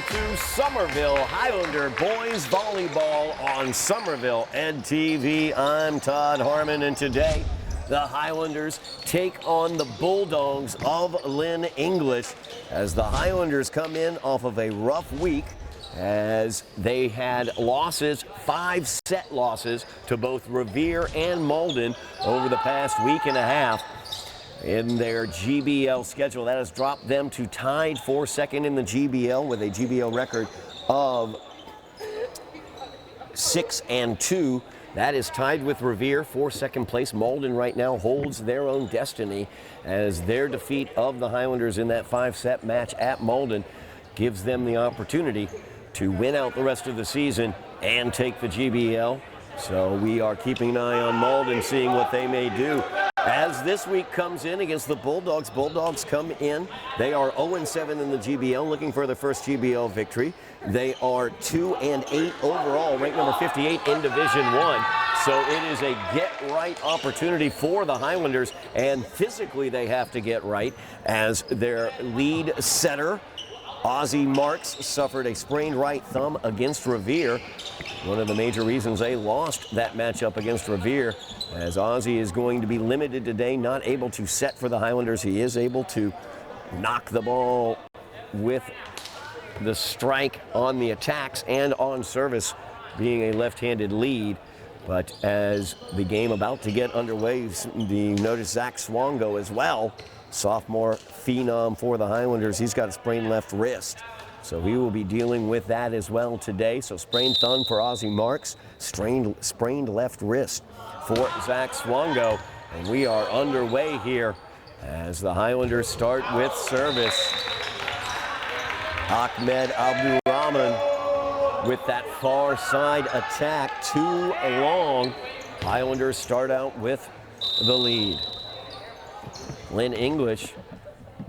to Somerville Highlander Boys Volleyball on Somerville Ed TV. I'm Todd Harmon, and today the Highlanders take on the Bulldogs of Lynn English as the Highlanders come in off of a rough week as they had losses, 5-set losses to both Revere and Malden over the past week and a half. In their GBL schedule, that has dropped them to tied for second in the GBL with a GBL record of 6-2. That is tied with Revere for second place. Malden right now holds their own destiny as their defeat of the Highlanders in that 5-set match at Malden gives them the opportunity to win out the rest of the season and take the GBL. So we are keeping an eye on Malden, seeing what they may do. As this week comes in against the Bulldogs, Bulldogs come in. They are 0-7 in the GBL, looking for their first GBL victory. They are 2-8 overall, ranked number 58 in Division I. So it is a get-right opportunity for the Highlanders, and physically they have to get right as their lead setter, Ozzie Marks, suffered a sprained right thumb against Revere. One of the major reasons they lost that matchup against Revere, as Ozzie is going to be limited today, not able to set for the Highlanders. He is able to knock the ball with the strike on the attacks and on service, being a left-handed lead. But as the game about to get underway, you notice Zach Swango as well, sophomore phenom for the Highlanders. He's got a sprained left wrist, so he will be dealing with that as well today. So sprained thumb for Ozzie Marks, sprained left wrist for Zach Swango. And we are underway here as the Highlanders start with service. Ahmed Abdurrahman with that far side attack, too long. Highlanders start out with the lead. Lynn English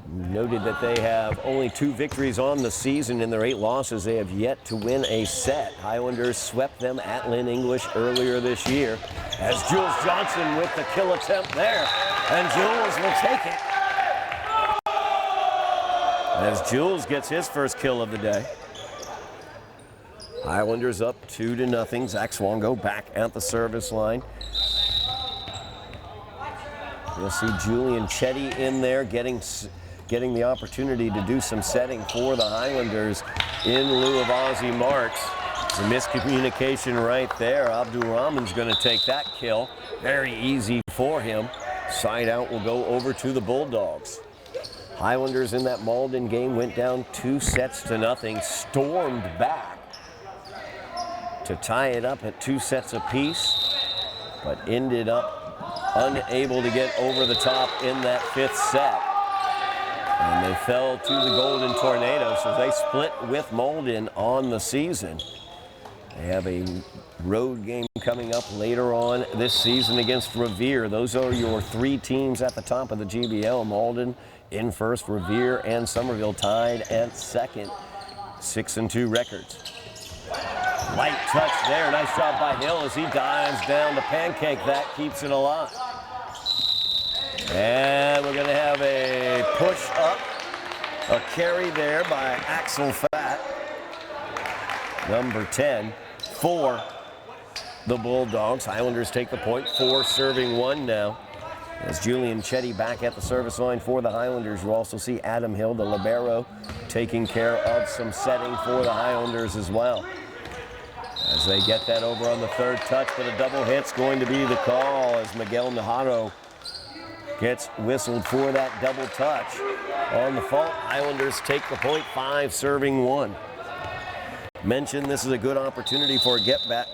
noted that they have only 2 victories on the season. In their 8 losses, they have yet to win a set. Highlanders swept them at Lynn English earlier this year. As Jules Johnson with the kill attempt there, and Jules will take it. As Jules gets his first kill of the day. Highlanders up 2-0. Zach Swango back at the service line. You'll see Julian Chetty in there getting the opportunity to do some setting for the Highlanders in lieu of Ozzie Marks. It's a miscommunication right there. Abdurrahman's going to take that kill. Very easy for him. Side out will go over to the Bulldogs. Highlanders in that Malden game went down 2-0, stormed back to tie it up at 2 sets apiece, but ended up unable to get over the top in that 5th set. And they fell to the Golden Tornado, so they split with Malden on the season. They have a road game coming up later on this season against Revere. Those are your 3 teams at the top of the GBL. Malden in first, Revere and Somerville tied at second, 6-2 records. Light touch there, nice job by Hill as he dives down to pancake that, keeps it alive. And we're gonna have a push up, a carry there by Axel Fat, number 10 for the Bulldogs. Highlanders take the point, 4 serving 1 now. As Julian Chetty back at the service line for the Highlanders. You also see Adam Hill, the libero, taking care of some setting for the Highlanders as well. As they get that over on the 3rd touch, but a double hit's going to be the call as Miguel Najarro gets whistled for that double touch. On the fault, Highlanders take the point, 5 serving 1. Mentioned this is a good opportunity for a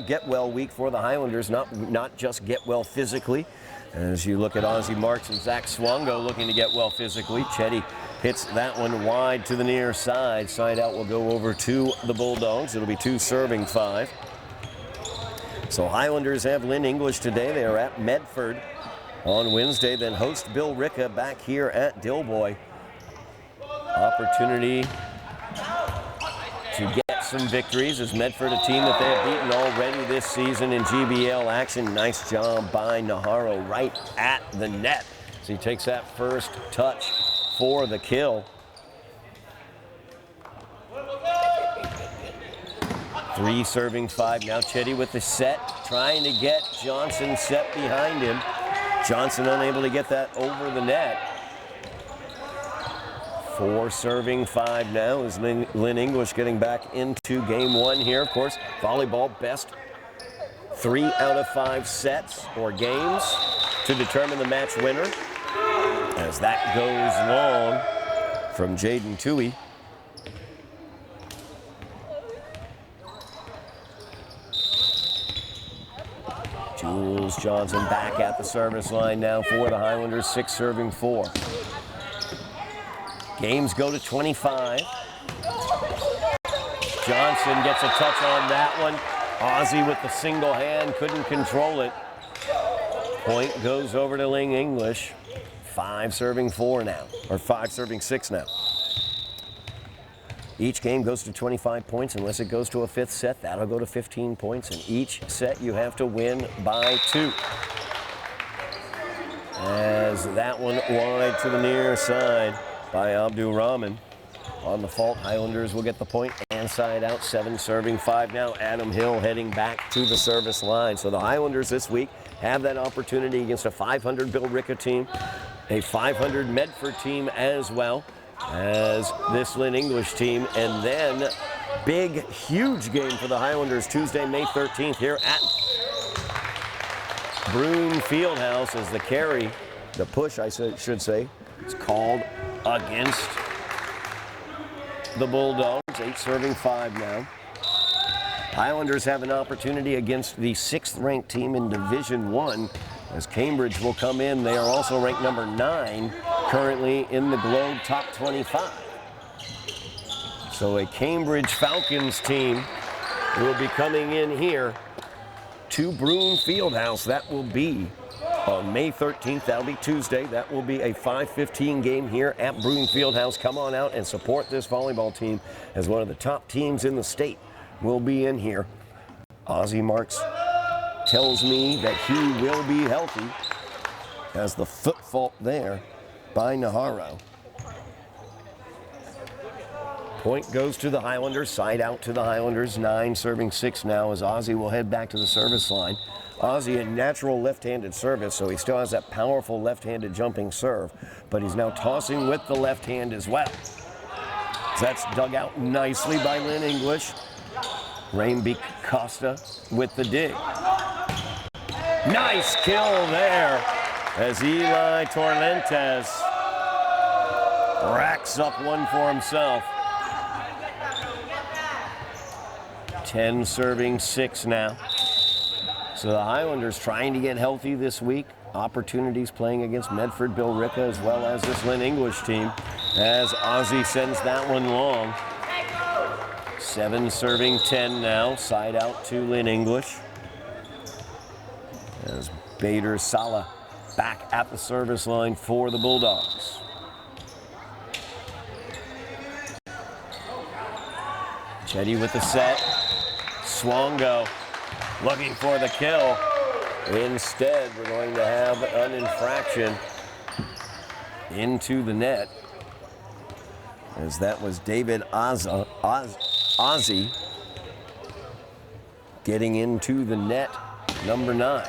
get well week for the Highlanders, not just get well physically. As you look at Ozzie Marks and Zach Swango looking to get well physically, Chetty hits that one wide to the near side. Side out will go over to the Bulldogs. It'll be 2 serving 5. So Highlanders have Lynn English today. They are at Medford on Wednesday, then host Bill Ricca back here at Dilboy. Opportunity to get some victories as Medford, a team that they have beaten already this season in GBL action. Nice job by Najarro right at the net. So he takes that first touch for the kill. 3 serving 5 now. Chetty with the set, trying to get Johnson set behind him. Johnson unable to get that over the net. 4 serving 5 now is Lynn English getting back into game 1 here. Of course, volleyball best 3 out of 5 sets or games to determine the match winner. As that goes long from Jaden Toohey. Jules Johnson back at the service line now for the Highlanders, 6 serving 4. Games go to 25. Johnson gets a touch on that one. Ozzie with the single hand, couldn't control it. Point goes over to Lynn English. 5 serving 4 now, or 5 serving 6 now. Each game goes to 25 points unless it goes to a 5th set. That'll go to 15 points. And each set you have to win by 2. As that one wide to the near side by Abdul Rahman. On the fault, Highlanders will get the point and side out. 7 serving 5 now. Adam Hill heading back to the service line. So the Highlanders this week have that opportunity against a 500 Billerica team, a 500 Medford team as well as this Lynn English team. And then big, huge game for the Highlanders Tuesday, May 13th here at Brune Fieldhouse as the carry, the push I should say, is called against the Bulldogs. 8 serving 5 now. Highlanders have an opportunity against the 6th ranked team in Division 1 as Cambridge will come in. They are also ranked number 9 currently in the Globe Top 25. So a Cambridge Falcons team will be coming in here to Brune Fieldhouse. That will be on May 13th. That'll be Tuesday. That will be a 5:15 game here at Brune Fieldhouse. Come on out and support this volleyball team as one of the top teams in the state will be in here. Ozzie Marks tells me that he will be healthy as the foot fault there by Naharo. Point goes to the Highlanders, side out to the Highlanders. 9 serving 6 now as Ozzie will head back to the service line. Ozzie a natural left-handed service, so he still has that powerful left-handed jumping serve, but he's now tossing with the left hand as well. That's dug out nicely by Lynn English. Rainbeak Costa with the dig. Nice kill there as Eli Torlentes racks up one for himself. 10 serving 6 now. So the Highlanders trying to get healthy this week. Opportunities playing against Medford Billerica as well as this Lynn English team as Ozzie sends that one long. 7 serving 10 now. Side out to Lynn English. As Bader Sala back at the service line for the Bulldogs. Chetty with the set. Swongo looking for the kill. Instead, we're going to have an infraction into the net, as that was David Ozzie getting into the net, number 9.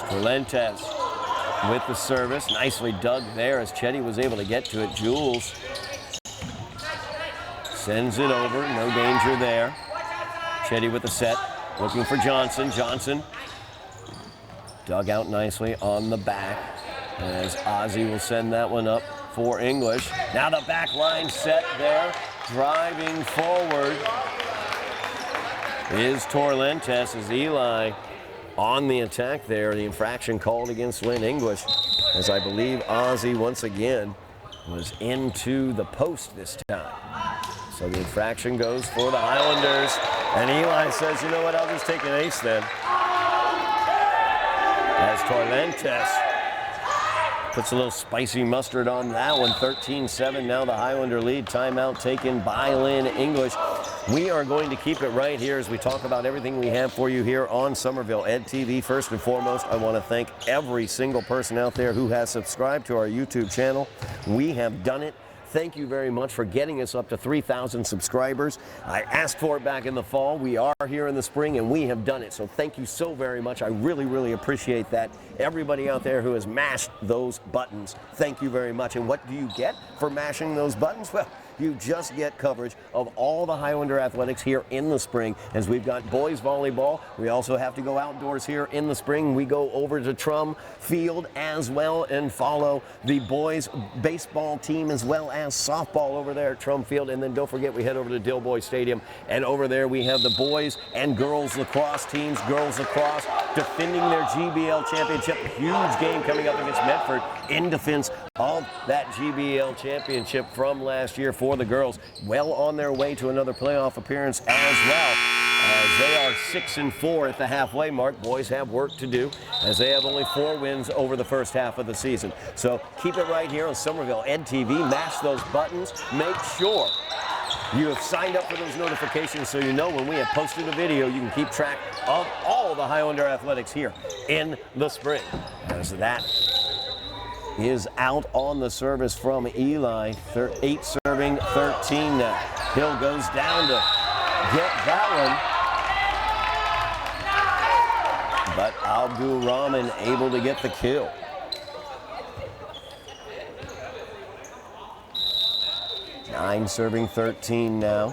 Torlentes with the service. Nicely dug there as Chetty was able to get to it. Jules sends it over. No danger there. Chetty with the set. Looking for Johnson. Johnson dug out nicely on the back as Ozzie will send that one up for English. Now the back line set there. Driving forward is Torlentes as Eli on the attack there. The infraction called against Lynn English as I believe Ozzie once again was into the post this time. So the infraction goes for the Highlanders. And Eli says, you know what, I'll just take an ace then. As Torlentes puts a little spicy mustard on that one. 13-7 now the Highlander lead. Timeout taken by Lynn English. We are going to keep it right here as we talk about everything we have for you here on Somerville Ed TV. First and foremost, I want to thank every single person out there who has subscribed to our YouTube channel. We have done it Thank you very much for getting us up to 3,000 subscribers. I asked for it back in the fall. We are here in the spring, and we have done it. So thank you so very much. I really, really appreciate that. Everybody out there who has mashed those buttons, thank you very much. And what do you get for mashing those buttons? Well, you just get coverage of all the Highlander athletics here in the spring, as we've got boys volleyball. We also have to go outdoors here in the spring. We go over to Trum Field as well and follow the boys baseball team as well as softball over there at Trum Field. And then don't forget, we head over to Dilboy Stadium, and over there we have the boys and girls lacrosse teams. Girls lacrosse defending their GBL championship. Huge game coming up against Medford in defense of that GBL championship from last year for the girls. Well on their way to another playoff appearance as well, as they are 6-4 at the halfway mark. Boys have work to do, as they have only 4 wins over the first half of the season. So keep it right here on Somerville Ed TV. Mash those buttons. Make sure you have signed up for those notifications so you know when we have posted a video. You can keep track of all the Highlander athletics here in the spring. As that is out on the service from Eli. 8 serving, 13 now. Hill goes down to get that one, but Abdul Rahman able to get the kill. Nine serving, 13 now.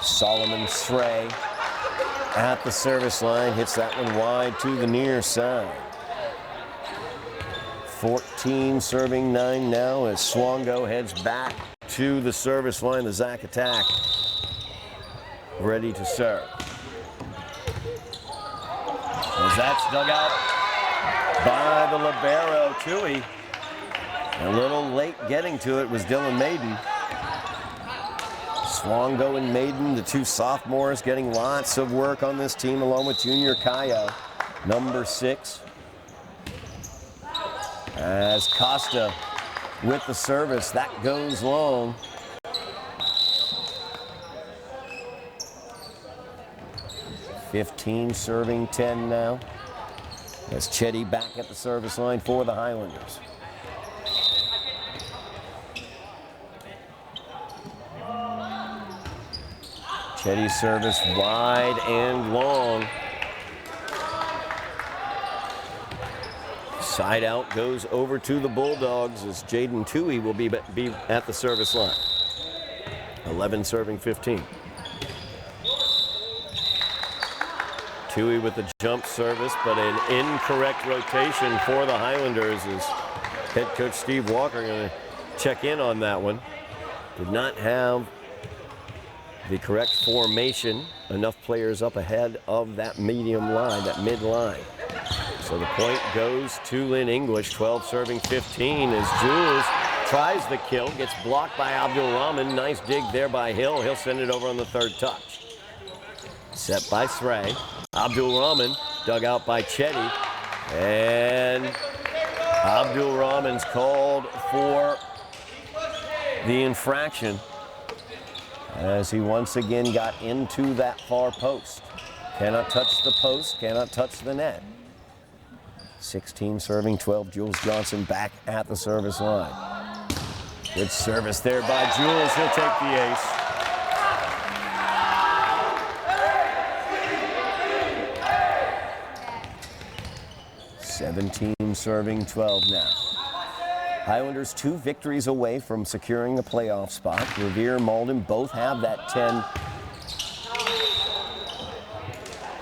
Solomon Sray at the service line, hits that one wide to the near side. 14 serving, 9 now as Swango heads back to the service line. The Zach attack ready to serve. As that's dug out by the libero, Tui. A little late getting to it was Dylan Maiden. Swango and Maiden, the 2 sophomores, getting lots of work on this team, along with Junior Kayo, number 6. As Costa with the service, that goes long. $15 serving, 10 now. As Chetty back at the service line for the Highlanders. Chetty's service wide and long. Side out goes over to the Bulldogs, as Jaden Tui will be at the service line. 11 serving, 15. Tui with the jump service, but an incorrect rotation for the Highlanders, as head coach Steve Walker going to check in on that one. Did not have the correct formation, enough players up ahead of that medium line, that mid line. So the point goes to Lynn English, 12 serving, 15, as Jules tries the kill, gets blocked by Abdul Rahman. Nice dig there by Hill. He'll send it over on the 3rd touch. Set by Sray. Abdul Rahman dug out by Chetty, and Abdul Rahman's called for the infraction, as he once again got into that far post. Cannot touch the post, cannot touch the net. 16 serving, 12, Jules Johnson back at the service line. Good service there by Jules, he'll take the ace. $17 serving, 12 now. Highlanders 2 victories away from securing a playoff spot. Revere, Malden both have that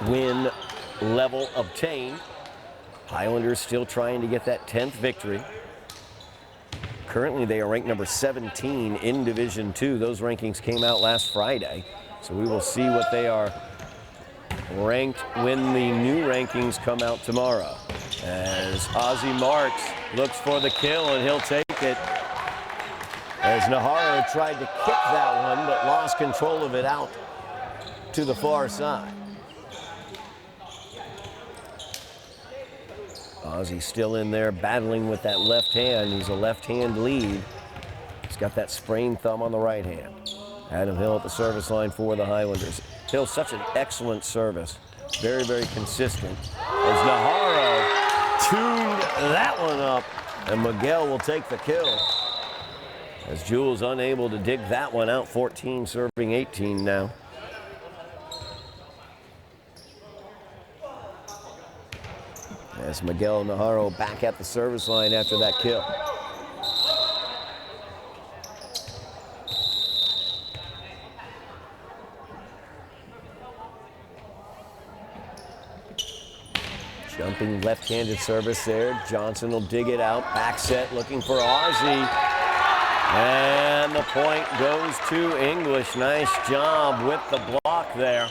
10-win level obtained. Highlanders still trying to get that 10th victory. Currently, they are ranked number 17 in Division II. Those rankings came out last Friday, so we will see what they are ranked when the new rankings come out tomorrow. As Ozzie Marks looks for the kill, and he'll take it. As Nahara tried to kick that one, but lost control of it out to the far side. Ozzie still in there battling with that left hand. He's a left-hand lead. He's got that sprained thumb on the right hand. Adam Hill at the service line for the Highlanders. Hill, such an excellent service. Very, very consistent. As Nahara tuned that one up, and Miguel will take the kill. As Jules unable to dig that one out, 14 serving 18 now. As Miguel Najarro back at the service line after that kill. Jumping left-handed service there. Johnson will dig it out. Back set looking for Ozzy. And the point goes to English. Nice job with the block there.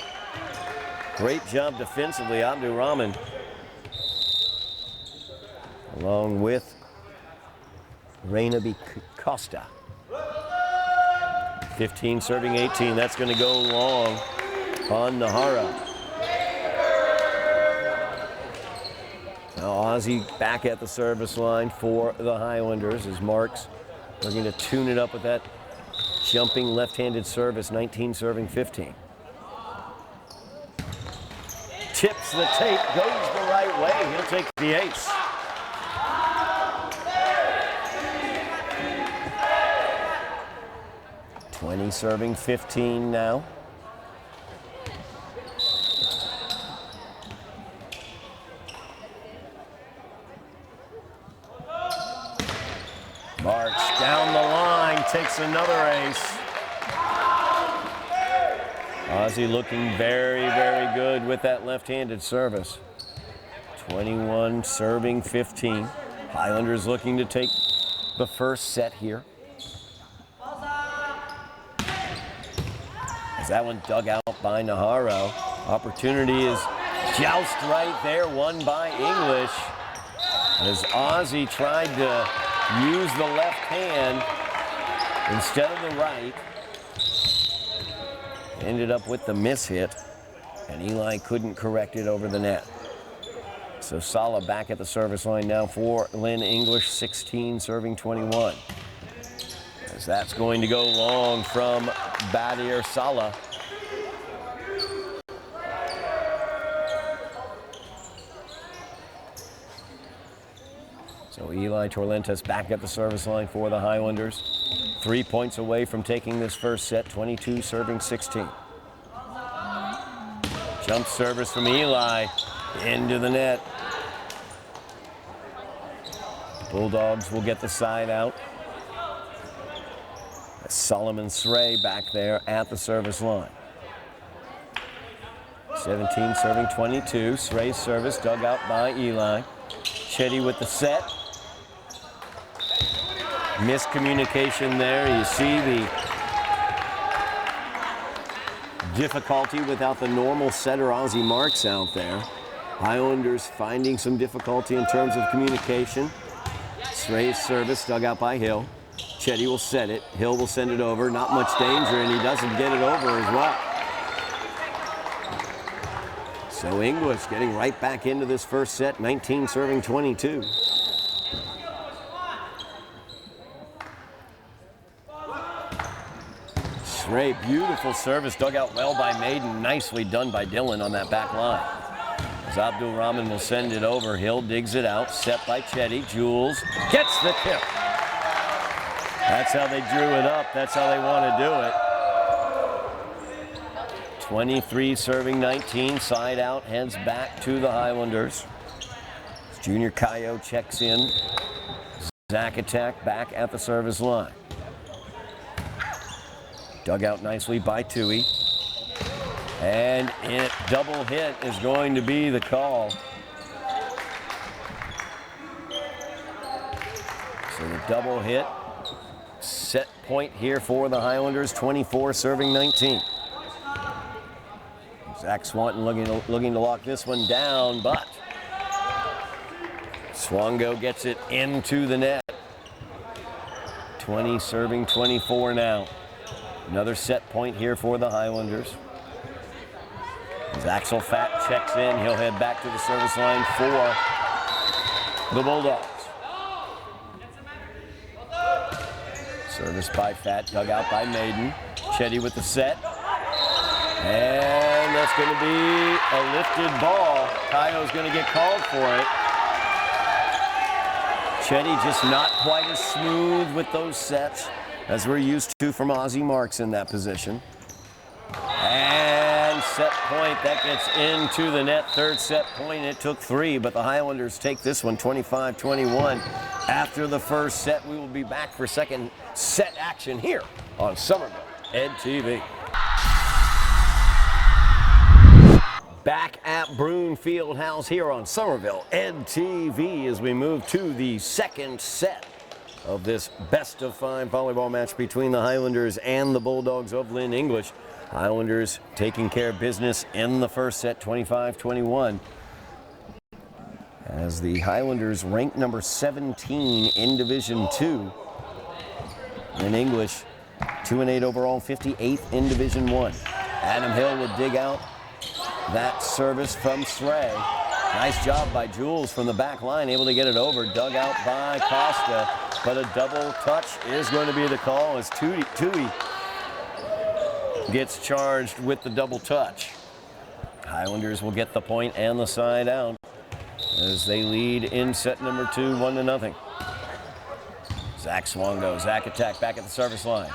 Great job defensively, Abdul Rahman. Along with Reynaby Costa. 15 serving 18. That's going to go long on Najarro. Now Ozzy back at the service line for the Highlanders as Marks looking to tune it up with that jumping left-handed service, 19 serving 15. Tips the tape, goes the right way. He'll take the ace. Twenty serving 15 now. Marks down the line, takes another ace. Ozzy looking very, very good with that left-handed service. 21 serving 15. Highlanders looking to take the first set here. As that one dug out by Najarro. Opportunity is joust right there, won by English. As Ozzy tried to use the left hand instead of the right. Ended up with the miss hit, and Eli couldn't correct it over the net. So Sala back at the service line now for Lynn English, 16 serving 21. As that's going to go long from Badir Sala. So Eli Torrentes back at the service line for the Highlanders. 3 points away from taking this first set, 22 serving 16. Jump service from Eli into the net. Bulldogs will get the side out. Solomon Sray back there at the service line. 17 serving 22. Sray's service dug out by Eli. Chetty with the set. Miscommunication there. You see the difficulty without the normal setter Ozzy Marks out there. Highlanders finding some difficulty in terms of communication. Sray's service dug out by Hill. Chetty will set it. Hill will send it over. Not much danger, and he doesn't get it over as well. So English getting right back into this first set, 19 serving 22. Sray, beautiful service, dug out well by Maiden. Nicely done by Dylan on that back line. As Abdul Rahman will send it over. Hill digs it out, set by Chetty. Jules gets the tip. That's how they drew it up. That's how they want to do it. 23 serving 19. Side out, heads back to the Highlanders. Junior Cayo checks in. Zach Attack back at the service line. Dug out nicely by Tui. And it double hit is going to be the call. So the double hit. Set point here for the Highlanders, 24 serving 19. Zach Swanton looking to lock this one down, but Swango gets it into the net. 20 serving 24 now. Another set point here for the Highlanders. As Axel Fat checks in, he'll head back to the service line for the Bulldogs. Service by Fat, dug out by Maiden. Chetty with the set. And that's going to be a lifted ball. Cayo's going to get called for it. Chetty just not quite as smooth with those sets as we're used to from Ozzie Marks in that position. And set point, that gets into the net. Third set point, it took 3, but the Highlanders take this one 25-21. After the first set, we will be back for second set action here on Somerville Ed TV. Back at Brune Fieldhouse here on Somerville Ed TV as we move to the second set of this best-of-5 volleyball match between the Highlanders and the Bulldogs of Lynn English. Highlanders taking care of business in the first set, 25-21. As the Highlanders rank number 17 in Division II. Lynn English 2-8 overall, 58th in Division I. Adam Hill will dig out that service from Sray. Nice job by Jules from the back line, able to get it over. Dug out by Costa, but a double touch is going to be the call as Tui gets charged with the double touch. Highlanders will get the point and the side out as they lead in set number 2, 1-0. Zach Swongo, Zach attack back at the service line.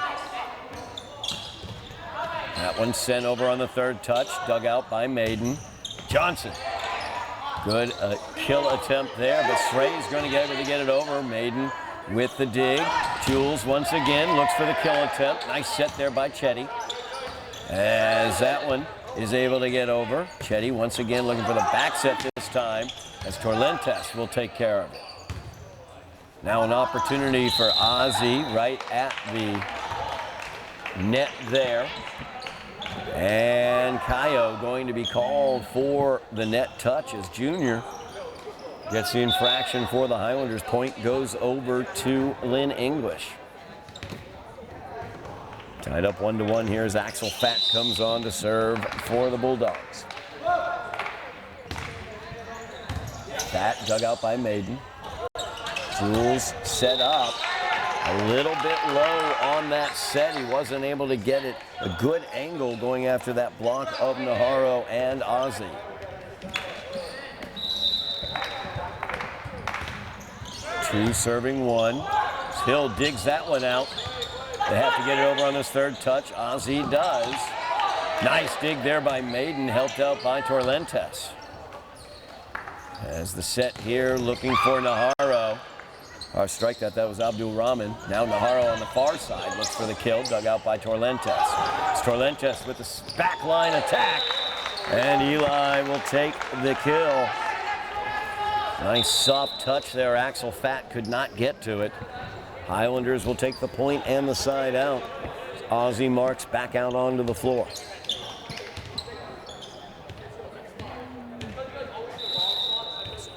That one sent over on the third touch, dug out by Maiden. Johnson, good kill attempt there, but Sray's going to get able to get it over. Maiden with the dig. Jules once again looks for the kill attempt. Nice set there by Chetty. As that one is able to get over. Chetty once again looking for the back set this time as Torlentes will take care of it. Now an opportunity for Ozzie right at the net there. And Kayo going to be called for the net touch as Junior gets the infraction for the Highlanders. Point goes over to Lynn English. Tied up 1-1 here as Axel Fatt comes on to serve for the Bulldogs. Fatt dug out by Maiden. Jules set up. A little bit low on that set. He wasn't able to get it a good angle going after that block of Naharro and Ozzie. Two serving one. Hill digs that one out. They have to get it over on this third touch. Ozzie does. Nice dig there by Maiden, helped out by Torlentes. As the set here looking for Naharro. Our strike that was Abdul Rahman. Now Naharro on the far side looks for the kill, dug out by Torlentes. It's Torlentes with the backline attack, and Eli will take the kill. Nice soft touch there. Axel Fatt could not get to it. Highlanders will take the point and the side out. Ozzie Marks back out onto the floor.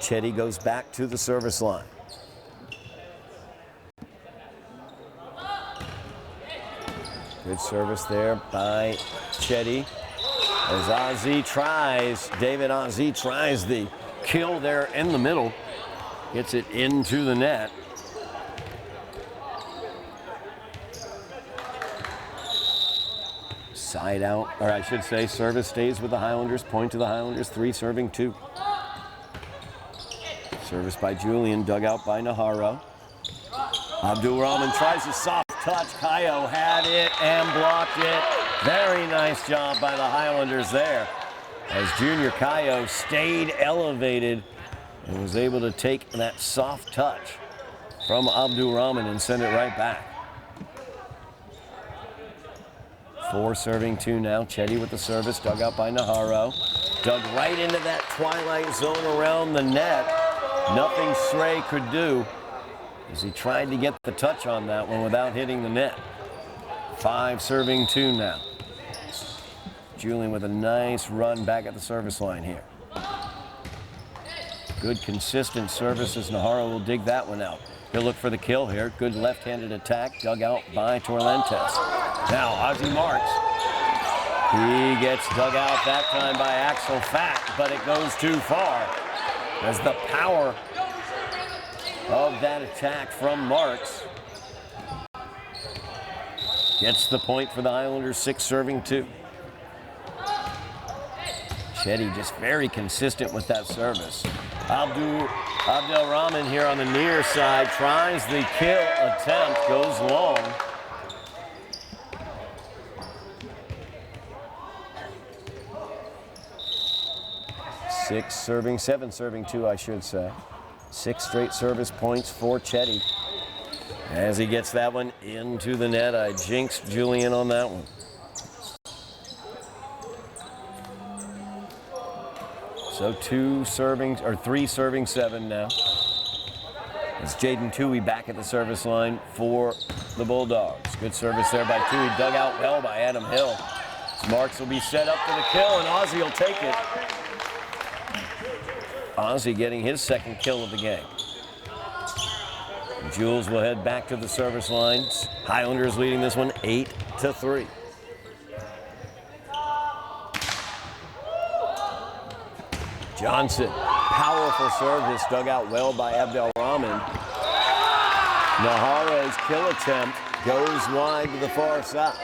Chetty goes back to the service line. Good service there by Chetty. As Ozzie tries, David Ozzie tries the kill there in the middle. Gets it into the net. Side out, or I should say service stays with the Highlanders. Point to the Highlanders, 3 serving 2. Service by Julian, dug out by Naharro. Abdul Rahman tries a soft touch. Kayo had it and blocked it. Very nice job by the Highlanders there. As Junior Kayo stayed elevated and was able to take that soft touch from Abdul Rahman and send it right back. 4 serving 2 now. Chetty with the service, dug out by Naharro. Dug right into that twilight zone around the net. Nothing Sray could do as he tried to get the touch on that one without hitting the net. 5 serving 2 now. Julian with a nice run back at the service line here. Good consistent service as Naharro will dig that one out. He'll look for the kill here. Good left-handed attack, dug out by Torlentes. Now Ozzie Marks. He gets dug out that time by Axel Fatt, but it goes too far. As the power of that attack from Marks gets the point for the Highlanders, 6 serving 2. Chetty just very consistent with that service. Abdul Rahman here on the near side tries the kill attempt, goes long. 7 serving 2, I should say. 6 straight service points for Chetty. As he gets that one into the net, I jinxed Julian on that one. So 3 serving 7 now. It's Jaden Toohey back at the service line for the Bulldogs. Good service there by Toohey, dug out well by Adam Hill. Marks will be set up for the kill, and Ozzie will take it. Ozzie getting his 2nd kill of the game. Jules will head back to the service lines. Highlanders leading this one 8-3. Johnson, powerful service, dug out well by Abdelrahman. Naharo's kill attempt goes wide to the far side.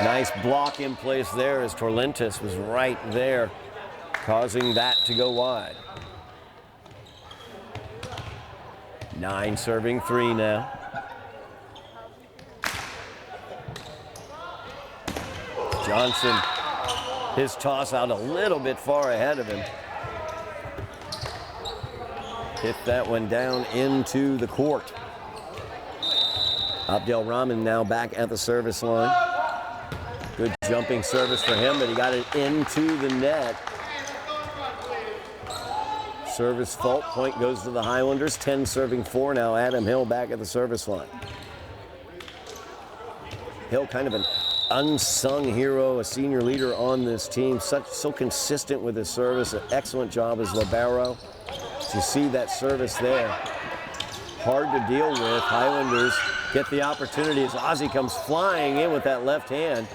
Nice block in place there as Torlentis was right there, causing that to go wide. 9 serving 3 now. Johnson, his toss out a little bit far ahead of him. Hit that one down into the court. Abdelrahman now back at the service line. Good jumping service for him, but he got it into the net. Service fault, point goes to the Highlanders. 10 serving 4 now. Adam Hill back at the service line. Hill kind of an unsung hero, a senior leader on this team. So consistent with his service. An excellent job as libero. You see that service there. Hard to deal with. Highlanders get the opportunity as Ozzie comes flying in with that left hand.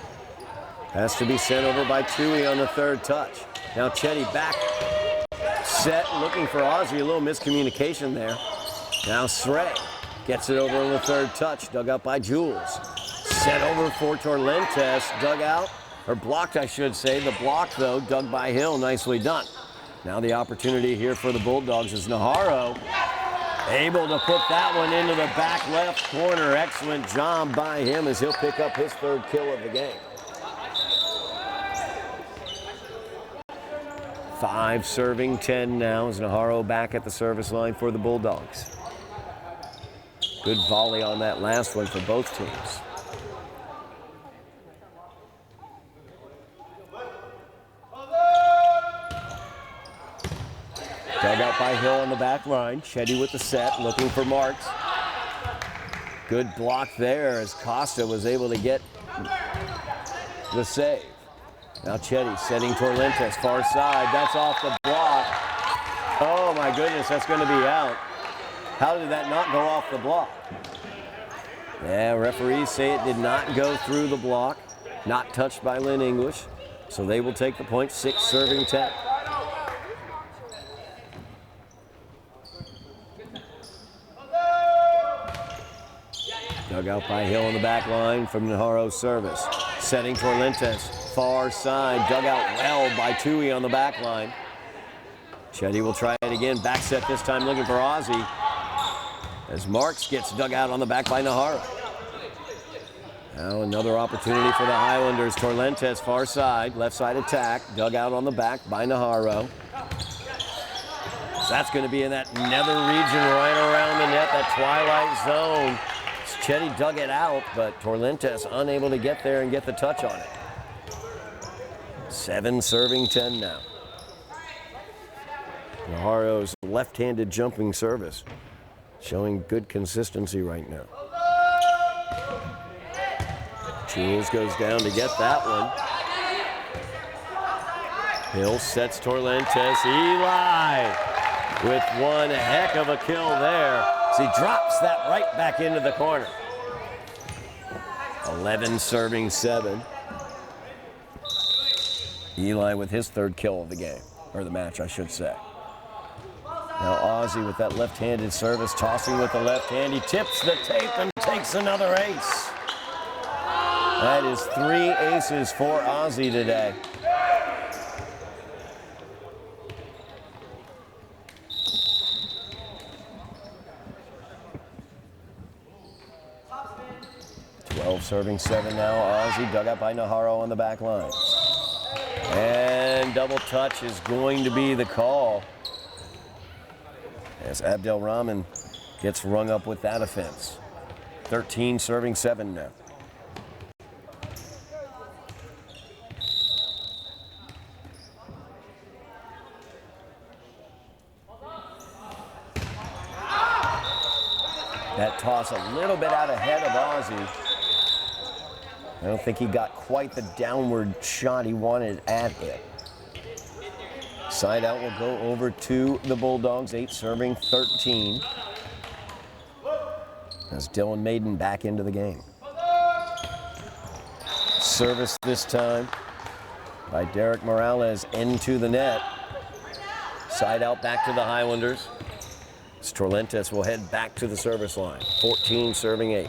Has to be sent over by Toohey on the 3rd touch. Now Chetty back. Set, looking for Ozzie. A little miscommunication there. Now Srey gets it over on the 3rd touch. Dug out by Jules. Set over for Torlentes. Dug out, or blocked I should say. The block though, dug by Hill. Nicely done. Now the opportunity here for the Bulldogs is Naharo. Able to put that one into the back left corner. Excellent job by him as he'll pick up his 3rd kill of the game. 5 serving 10 now as Naharo back at the service line for the Bulldogs. Good volley on that last one for both teams. Dug out by Hill on the back line. Chetty with the set, looking for Marks. Good block there as Costa was able to get the save. Now Chetty setting Torlentes, far side. That's off the block. Oh my goodness, that's going to be out. How did that not go off the block? Yeah, referees say it did not go through the block. Not touched by Lynn English. So they will take the point, 6 serving 10. Dug out by Hill on the back line from Naharo's service. Setting Torlentes. Far side, dug out well by Toohey on the back line. Chetty will try it again. Back set this time, looking for Ozzie. As Marks gets dug out on the back by Naharo. Now another opportunity for the Highlanders. Torlentes, far side, left side attack. Dug out on the back by Naharo. So that's going to be in that nether region right around the net, that twilight zone. Chetty dug it out, but Torlentes unable to get there and get the touch on it. 7 serving 10 now. Naharo's left-handed jumping service showing good consistency right now. Jules goes down to get that one. Hill sets Torlentes. Eli with one heck of a kill there as he drops that right back into the corner. 11 serving 7. Eli with his 3rd kill of the game, or the match, I should say. Now Ozzie with that left-handed service, tossing with the left hand. He tips the tape and takes another ace. That is 3 aces for Ozzie today. Serving 7 now. Ozzie dug up by Naharo on the back line. And and double touch is going to be the call, as Abdel Rahman gets rung up with that offense. 13 serving 7 now. That toss a little bit out ahead of Ozzie. I don't think he got quite the downward shot he wanted at it. Side out will go over to the Bulldogs, 8 serving 13. As Dylan Maiden back into the game. Service this time by Derek Morales into the net. Side out back to the Highlanders. Torlentes will head back to the service line. 14 serving 8.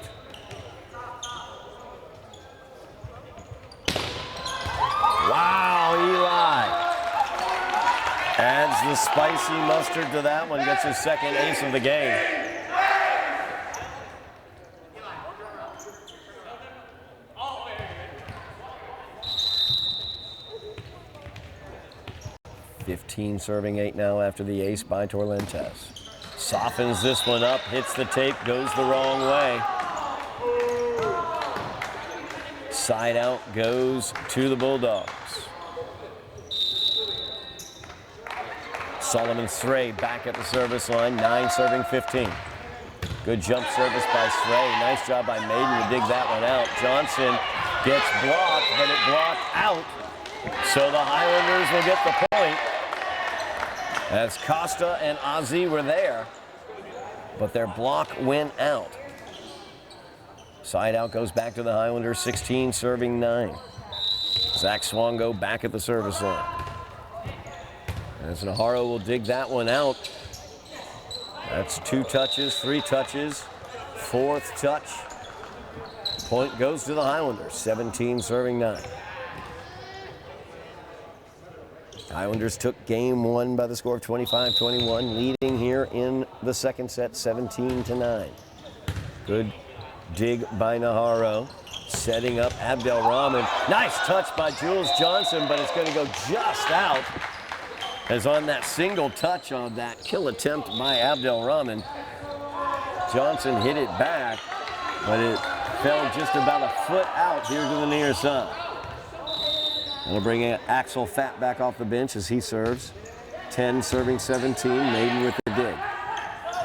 Wow, Eli adds the spicy mustard to that one, gets his second ace of the game. (15 serving 8 now after the ace by Torlentes. Softens this one up, hits the tape, goes the wrong way. Side out goes to the Bulldogs. Solomon Sray back at the service line, 9 serving 15. Good jump service by Sray. Nice job by Maiden to dig that one out. Johnson gets blocked, but it blocked out. So the Highlanders will get the point. As Costa and Ozzie were there, but their block went out. Side out goes back to the Highlanders, 16 serving 9. Zach Swango back at the service line. As Naharo will dig that one out. That's 2 touches, 3 touches, 4th touch. Point goes to the Highlanders, 17 serving 9. Highlanders took game 1 by the score of 25-21, leading here in the second set, 17-9. Good dig by Naharo, setting up Abdel Rahman. Nice touch by Jules Johnson, but it's going to go just out. As on that single touch on that kill attempt by Abdel Rahman, Johnson hit it back, but it fell just about a foot out here to the near side. We'll bring Axel Fatt back off the bench as he serves. 10 serving 17, Maiden with the dig.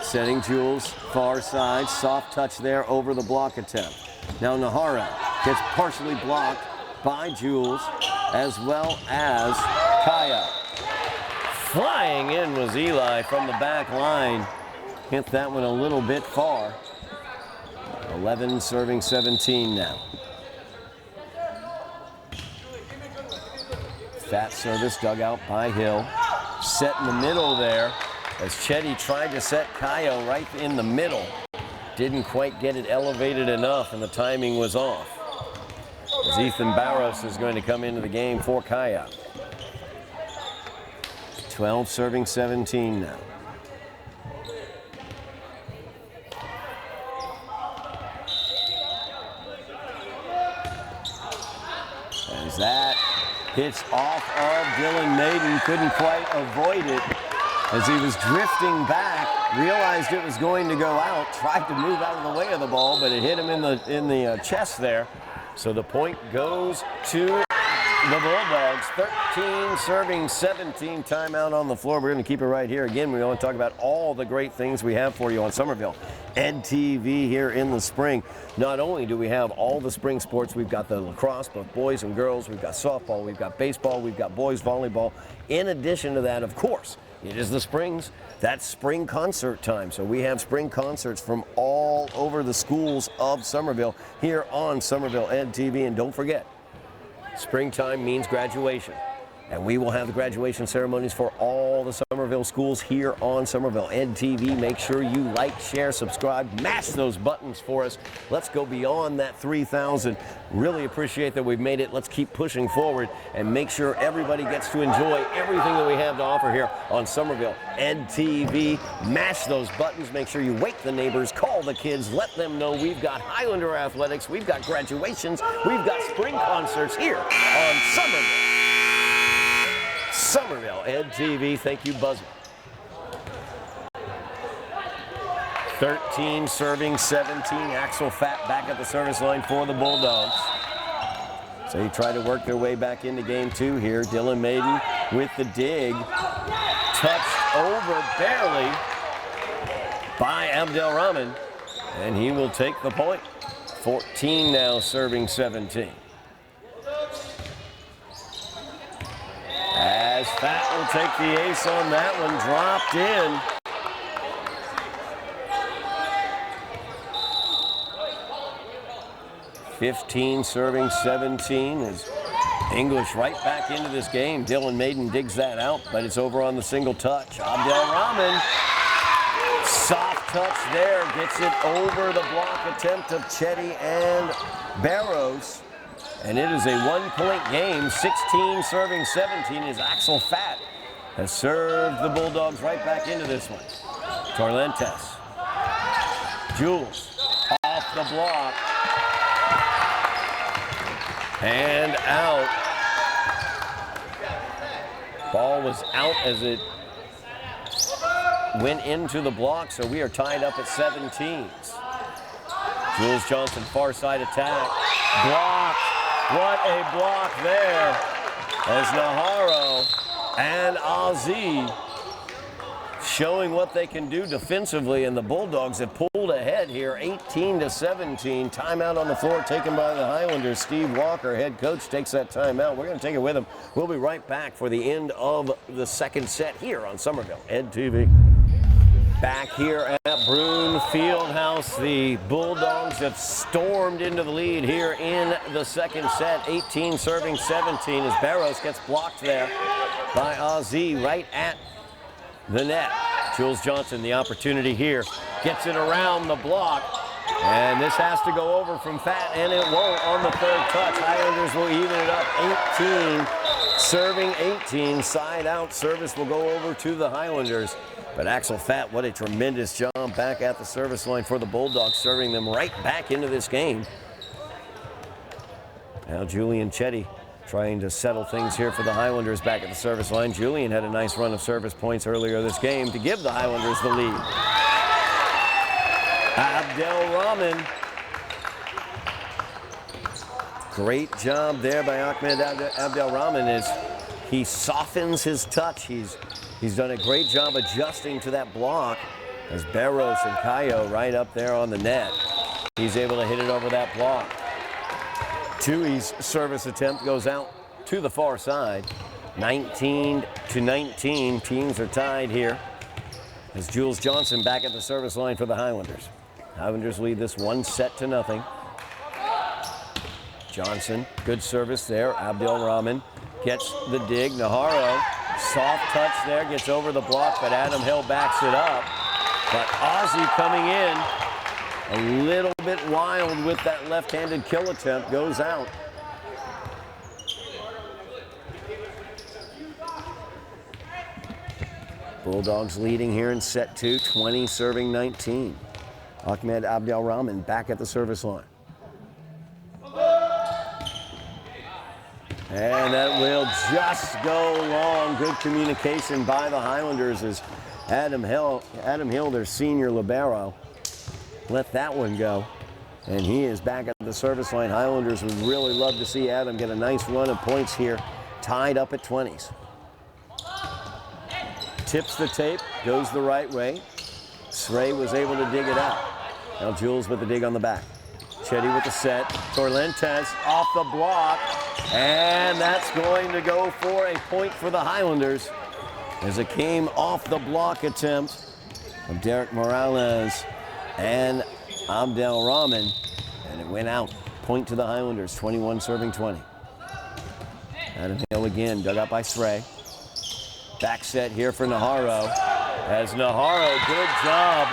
Setting Jules far side, soft touch there over the block attempt. Now Naharo gets partially blocked by Jules as well as Kaya. Flying in was Eli from the back line. Hit that one a little bit far. 11 serving 17 now. Fat service dug out by Hill. Set in the middle there as Chetty tried to set Kayo right in the middle. Didn't quite get it elevated enough and the timing was off. As Ethan Barros is going to come into the game for Kayo. 12 serving 17 now. As that hits off of Dylan Maiden, couldn't quite avoid it as he was drifting back, realized it was going to go out, tried to move out of the way of the ball, but it hit him in the chest there. So the point goes to the Bulldogs. 13 serving 17, timeout on the floor. We're going to keep it right here. Again, we want to talk about all the great things we have for you on Somerville EdTV here in the spring. Not only do we have all the spring sports, we've got the lacrosse, both boys and girls, we've got softball, we've got baseball, we've got boys volleyball. In addition to that, of course, it is the springs. That's spring concert time. So we have spring concerts from all over the schools of Somerville here on Somerville EdTV. And don't forget, springtime means graduation. And we will have the graduation ceremonies for all the Somerville schools here on Somerville EdTV. Make sure you like, share, subscribe, mash those buttons for us. Let's go beyond that 3,000. Really appreciate that we've made it. Let's keep pushing forward and make sure everybody gets to enjoy everything that we have to offer here on Somerville EdTV. Mash those buttons. Make sure you wake the neighbors, call the kids, let them know we've got Highlander athletics, we've got graduations, we've got spring concerts here on Somerville Somerville, Ed TV, thank you, buzzer. 13 serving 17. Axel Fatt back at the service line for the Bulldogs. So you try to work their way back into game two here. Dylan Maiden with the dig. Touched over barely by Abdelrahman. And he will take the point. 14 now serving 17. As Fatt will take the ace on that one, dropped in. (15 serving 17) is English right back into this game. Dylan Maiden digs that out, but it's over on the single touch. Abdelrahman, soft touch there, gets it over the block attempt of Chetty and Barrows. And it is a one-point game. 16 serving 17 is Axel Fatt has served the Bulldogs right back into this one. Torlentes. Jules off the block. And out. Ball was out as it went into the block, so we are tied up at 17. Jules Johnson, far side attack. Blocked. What a block there as Naharro and Ozzy showing what they can do defensively, and the Bulldogs have pulled ahead here 18-17. Timeout on the floor taken by the Highlanders. Steve Walker, head coach, takes that timeout. We're going to take it with him. We'll be right back for the end of the second set here on Somerville Ed TV. Back here at Brune Fieldhouse, the Bulldogs have stormed into the lead here in the second set. 18 serving 17 as Barrows gets blocked there by Ozzy right at the net. Jules Johnson, the opportunity here, gets it around the block. And this has to go over from Fatt, and it won't on the third touch. Highlanders will even it up. 18 serving 18. Side out service will go over to the Highlanders. But Axel Fatt, what a tremendous job back at the service line for the Bulldogs, serving them right back into this game. Now Julian Chetty trying to settle things here for the Highlanders back at the service line. Julian had a nice run of service points earlier this game to give the Highlanders the lead. Abdelrahman. Great job there by Ahmed Abdelrahman as he softens his touch. He's done a great job adjusting to that block as Barros and Cayo right up there on the net. He's able to hit it over that block. Tui's service attempt goes out to the far side. 19-19. Teams are tied here as Jules Johnson back at the service line for the Highlanders. Highlanders lead this 1-0. Johnson, good service there. Abdelrahman gets the dig. Naharro, soft touch there, gets over the block, but Adam Hill backs it up. But Ozzy coming in a little bit wild with that left-handed kill attempt, goes out. Bulldogs leading here in set two, 20 serving 19. Ahmed Abdelrahman back at the service line. And that will just go long. Good communication by the Highlanders as Adam Hill, their senior libero, let that one go. And he is back at the service line. Highlanders would really love to see Adam get a nice run of points here, tied up at 20s. Tips the tape, goes the right way. Sray was able to dig it out. Now Jules with the dig on the back. Chetty with the set. Torlentes off the block. And that's going to go for a point for the Highlanders as it came off the block attempt of Derek Morales and Abdelrahman. And it went out. Point to the Highlanders, 21 serving 20. Adam Hill again, dug out by Sray. Back set here for Naharro. As Naharro, good job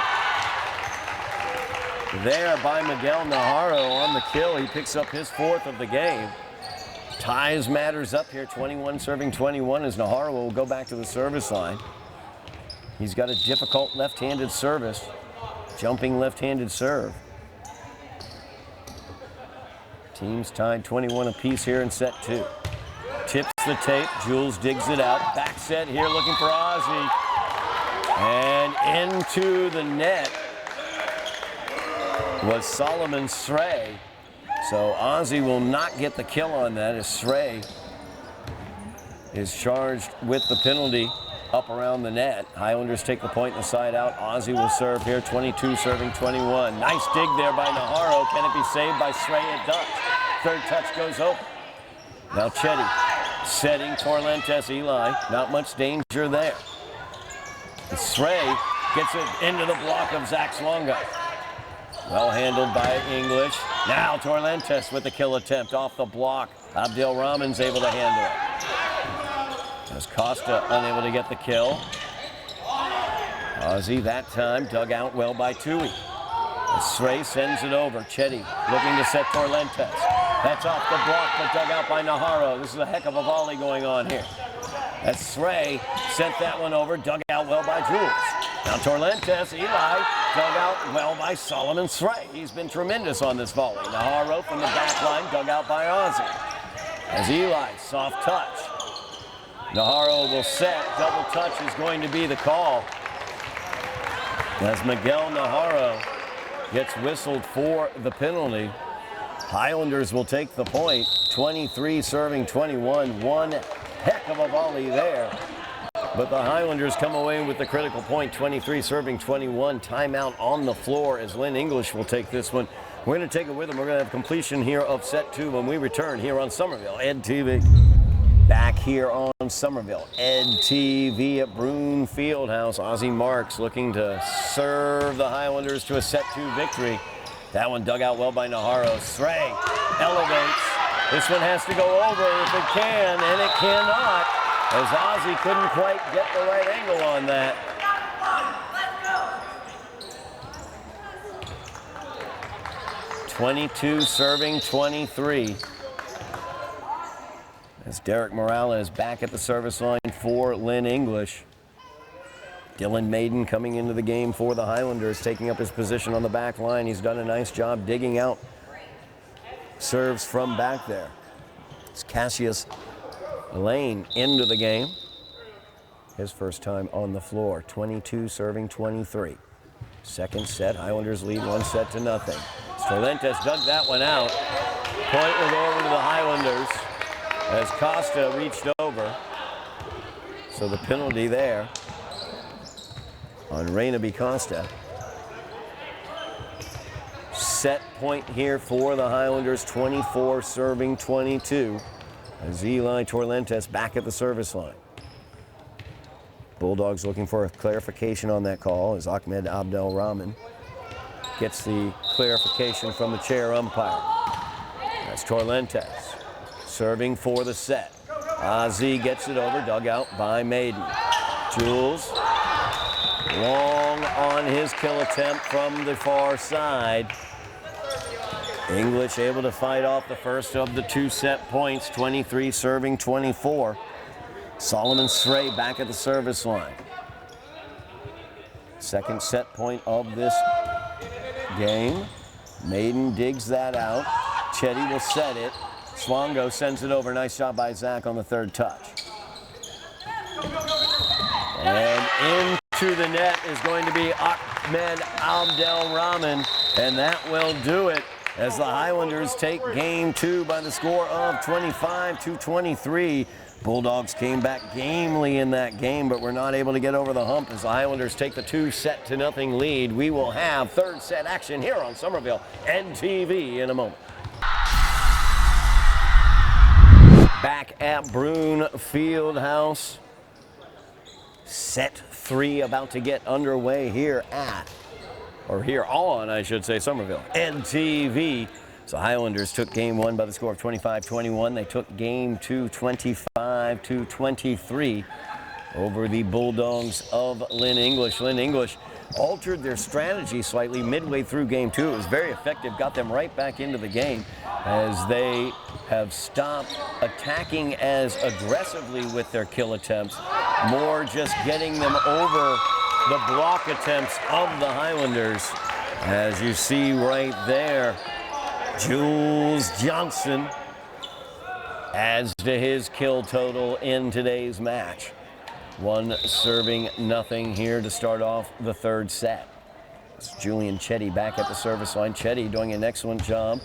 there by Miguel Naharro on the kill. He picks up his fourth of the game. Ties matters up here, 21 serving 21 as Naharro will go back to the service line. He's got a difficult left-handed service, jumping left-handed serve. Teams tied 21 apiece here in set two. Tips the tape. Jules digs it out. Back set here looking for Ozzy. And into the net was Solomon Sray. So Ozzy will not get the kill on that as Sray is charged with the penalty up around the net. Highlanders take the point in the side out. Ozzy will serve here, 22 serving 21. Nice dig there by Najarro. Can it be saved by Sray? It does. Third touch goes open. Now Chetty setting Torrentes Eli. Not much danger there. Sray gets it into the block of Zach Slonga. Well handled by English. Now Torrentes with the kill attempt off the block. Abdel Rahman's able to handle it. As Costa unable to get the kill. Ozzy that time dug out well by Tui. Sray sends it over. Chetty looking to set Torrentes. That's off the block but dug out by Najarro. This is a heck of a volley going on here. As Sray sent that one over, dug out well by Jules. Now Torrentes, Eli, dug out well by Solomon Sray. He's been tremendous on this volley. Najarro from the back line, dug out by Ozzy. As Eli, soft touch. Najarro will set. Double touch is going to be the call. As Miguel Najarro gets whistled for the penalty. Highlanders will take the point. 23 serving 21. One heck of a volley there. But the Highlanders come away with the critical point. 23 serving 21. Timeout on the floor as Lynn English will take this one. We're going to take it with them. We're going to have completion here of set 2 when we return here on Somerville Ed TV. Back here on Somerville Ed TV at Brune Fieldhouse. Ozzy Marks looking to serve the Highlanders to a set 2 victory. That one dug out well by Najarro. Sray elevates. This one has to go over if it can, and it cannot, as Ozzy couldn't quite get the right angle on that. .22 serving 23. As Derek Morales back at the service line for Lynn English. Dylan Maiden coming into the game for the Highlanders, taking up his position on the back line. He's done a nice job digging out serves from back there. It's Cassius Lane into the game. His first time on the floor. 22 serving 23. Second set, Highlanders lead 1-0. Torrentes dug that one out. Point will go over to the Highlanders as Costa reached over. So the penalty there on Reyna B. Costa. Set point here for the Highlanders, 24 serving 22. As Eli Torrentes back at the service line. Bulldogs looking for a clarification on that call as Ahmed Abdel Rahman gets the clarification from the chair umpire. That's Torrentes serving for the set. Ozzy gets it over, dug out by Maiden. Jules long on his kill attempt from the far side. English able to fight off the first of the 2 set points, 23 serving 24. Solomon Sray back at the service line. Second set point of this game. Maiden digs that out. Chetty will set it. Swongo sends it over. Nice shot by Zach on the third touch. And into the net is going to be Ahmed Abdel Rahman, and that will do it as the Highlanders take game 2 by the score of 25-23. Bulldogs came back gamely in that game, but were not able to get over the hump as the Highlanders take the 2-0 lead. We will have third set action here on Somerville NTV in a moment. Back at Brune Fieldhouse. Set 3 about to get underway here on, I should say, Somerville NTV. So Highlanders took game 1 by the score of 25-21. They took game 2 25-23 over the Bulldogs of Lynn English. Lynn English altered their strategy slightly midway through game 2. It was very effective, got them right back into the game as they have stopped attacking as aggressively with their kill attempts, more just getting them over the block attempts of the Highlanders. As you see right there, Jules Johnson adds to his kill total in today's match. 1-0 here to start off the third set. It's Julian Chetty back at the service line. Chetty doing an excellent job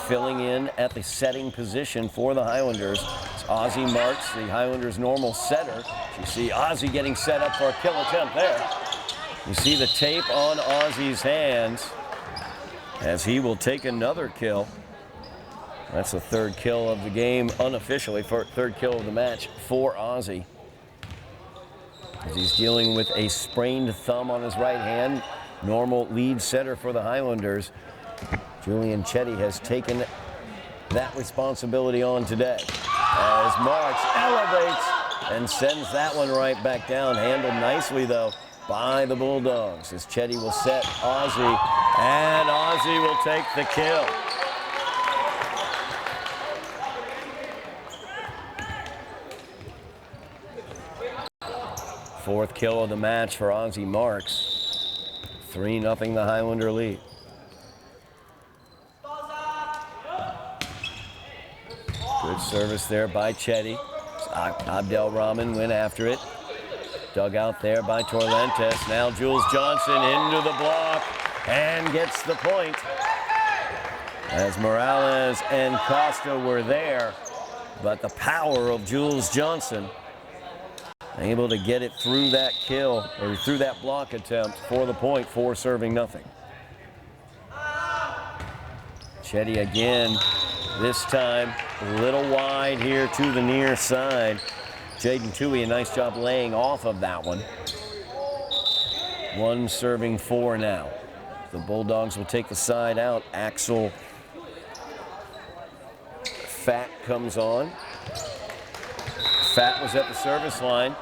filling in at the setting position for the Highlanders. It's Ozzie Marks, the Highlanders' normal setter. You see Ozzie getting set up for a kill attempt there. You see the tape on Ozzie's hands as he will take another kill. That's the third kill of the game unofficially, third kill of the match for Ozzie. As he's dealing with a sprained thumb on his right hand. Normal lead setter for the Highlanders. Julian Chetty has taken that responsibility on today. As Marks elevates and sends that one right back down. Handled nicely, though, by the Bulldogs. As Chetty will set Ozzie, and Ozzie will take the kill. Fourth kill of the match for Ozzie Marks. 3-0 the Highlander lead. Good service there by Chetty. Abdel Rahman went after it. Dug out there by Torlentes. Now Jules Johnson into the block and gets the point. As Morales and Costa were there, but the power of Jules Johnson able to get it through that kill, or through that block attempt for the point, 4-0. Chetty again, this time a little wide here to the near side. Jaden Toohey, a nice job laying off of that one. 1-4 now. The Bulldogs will take the side out. Axel Fat comes on. Fat was at the service line.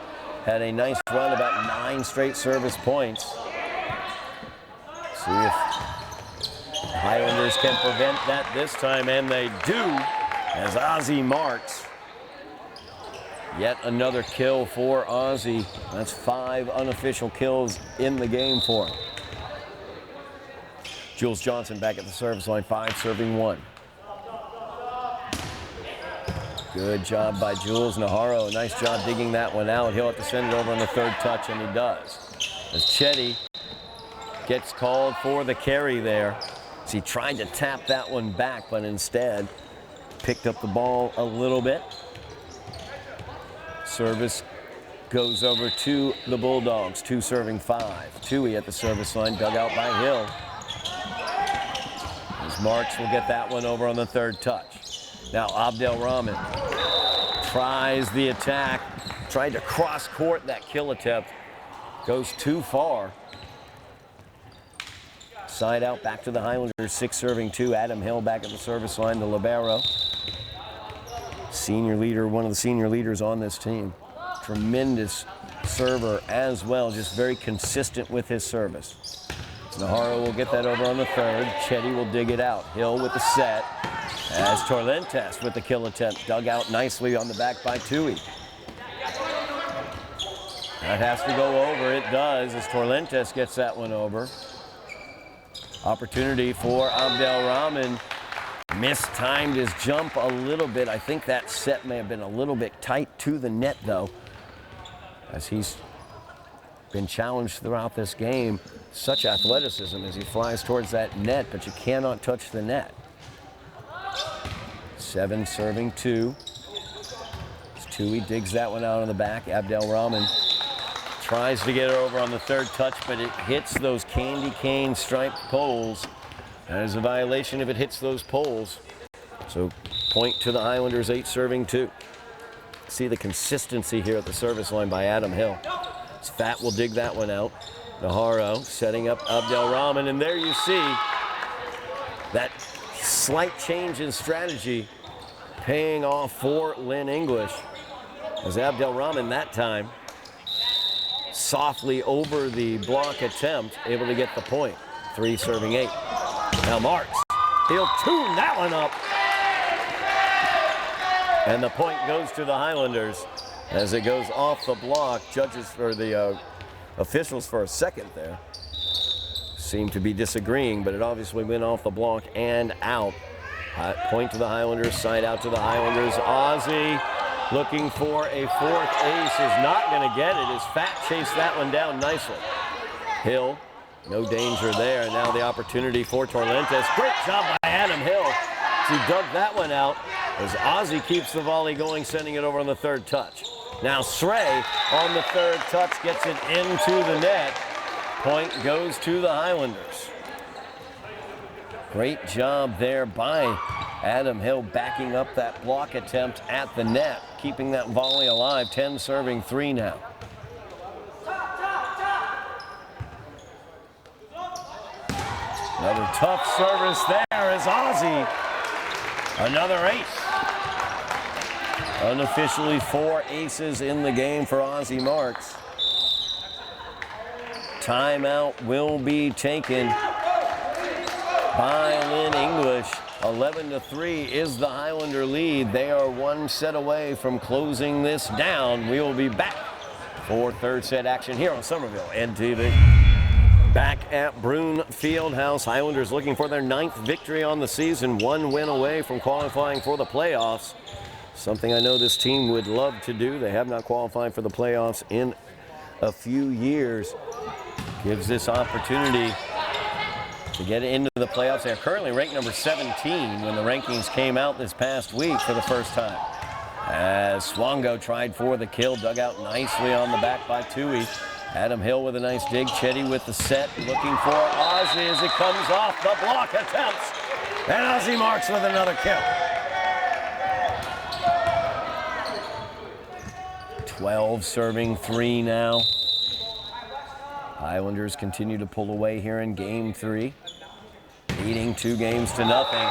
Had a nice run, about 9 straight service points. See if the Highlanders can prevent that this time, and they do, as Ozzie Marks. Yet another kill for Ozzie. That's 5 unofficial kills in the game for him. Jules Johnson back at the service line, 5-1. Good job by Jules Najarro. Nice job digging that one out. He'll have to send it over on the third touch, and he does. As Chetty gets called for the carry there. As he tried to tap that one back, but instead picked up the ball a little bit. Service goes over to the Bulldogs, 2-5. Toohey at the service line, dug out by Hill. As Marks will get that one over on the third touch. Now Abdel Rahman tries the attack, tried to cross court that kill attempt, goes too far. Side out back to the Highlanders, 6-2. Adam Hill back at the service line, the libero. Senior leader, one of the senior leaders on this team. Tremendous server as well, just very consistent with his service. Najarro will get that over on the third. Chetty will dig it out. Hill with the set. As Torlentes with the kill attempt, dug out nicely on the back by Toohey. That has to go over. It does, as Torlentes gets that one over. Opportunity for Abdel Rahman. Mistimed his jump a little bit. I think that set may have been a little bit tight to the net, though, as he's been challenged throughout this game. Such athleticism as he flies towards that net, but you cannot touch the net. 7-2. Toohey digs that one out on the back. Abdel Rahman tries to get it over on the third touch, but it hits those candy cane striped poles. That is a violation if it hits those poles. So point to the Highlanders, 8-2. See the consistency here at the service line by Adam Hill. Fat will dig that one out. Najarro setting up Abdel Rahman, and there you see that slight change in strategy paying off for Lynn English, as Abdel Rahman that time softly over the block attempt, able to get the point. 3-8. Now Marks, he'll tune that one up. And the point goes to the Highlanders as it goes off the block. Judges, for the officials for a second there, seem to be disagreeing, but it obviously went off the block and out. Point to the Highlanders, side out to the Highlanders. Ozzie looking for a fourth ace, is not going to get it. His Fat chased that one down nicely. Hill, no danger there. Now the opportunity for Torrentes. Great job by Adam Hill. He dug that one out as Ozzie keeps the volley going, sending it over on the third touch. Now Sray on the third touch gets it into the net. Point goes to the Highlanders. Great job there by Adam Hill backing up that block attempt at the net, keeping that volley alive. 10 serving 3 now. Another tough service there is Ozzie. Another ace. Unofficially 4 aces in the game for Ozzie Marks. Timeout will be taken by Lynn English. 11-3 is the Highlander lead. They are 1 set away from closing this down. We will be back for third set action here on Somerville NTV. Back at Brune Fieldhouse, Highlanders looking for their 9th victory on the season, 1 win away from qualifying for the playoffs. Something I know this team would love to do. They have not qualified for the playoffs in a few years. Gives this opportunity to get into the playoffs. They're currently ranked number 17 when the rankings came out this past week for the first time. As Swongo tried for the kill, dug out nicely on the back by Tui. Adam Hill with a nice dig. Chetty with the set, looking for Ozzie as it comes off the block attempts. And Ozzie Marks with another kill. 12 serving 3 now. Highlanders continue to pull away here in game 3. Leading 2 games to nothing.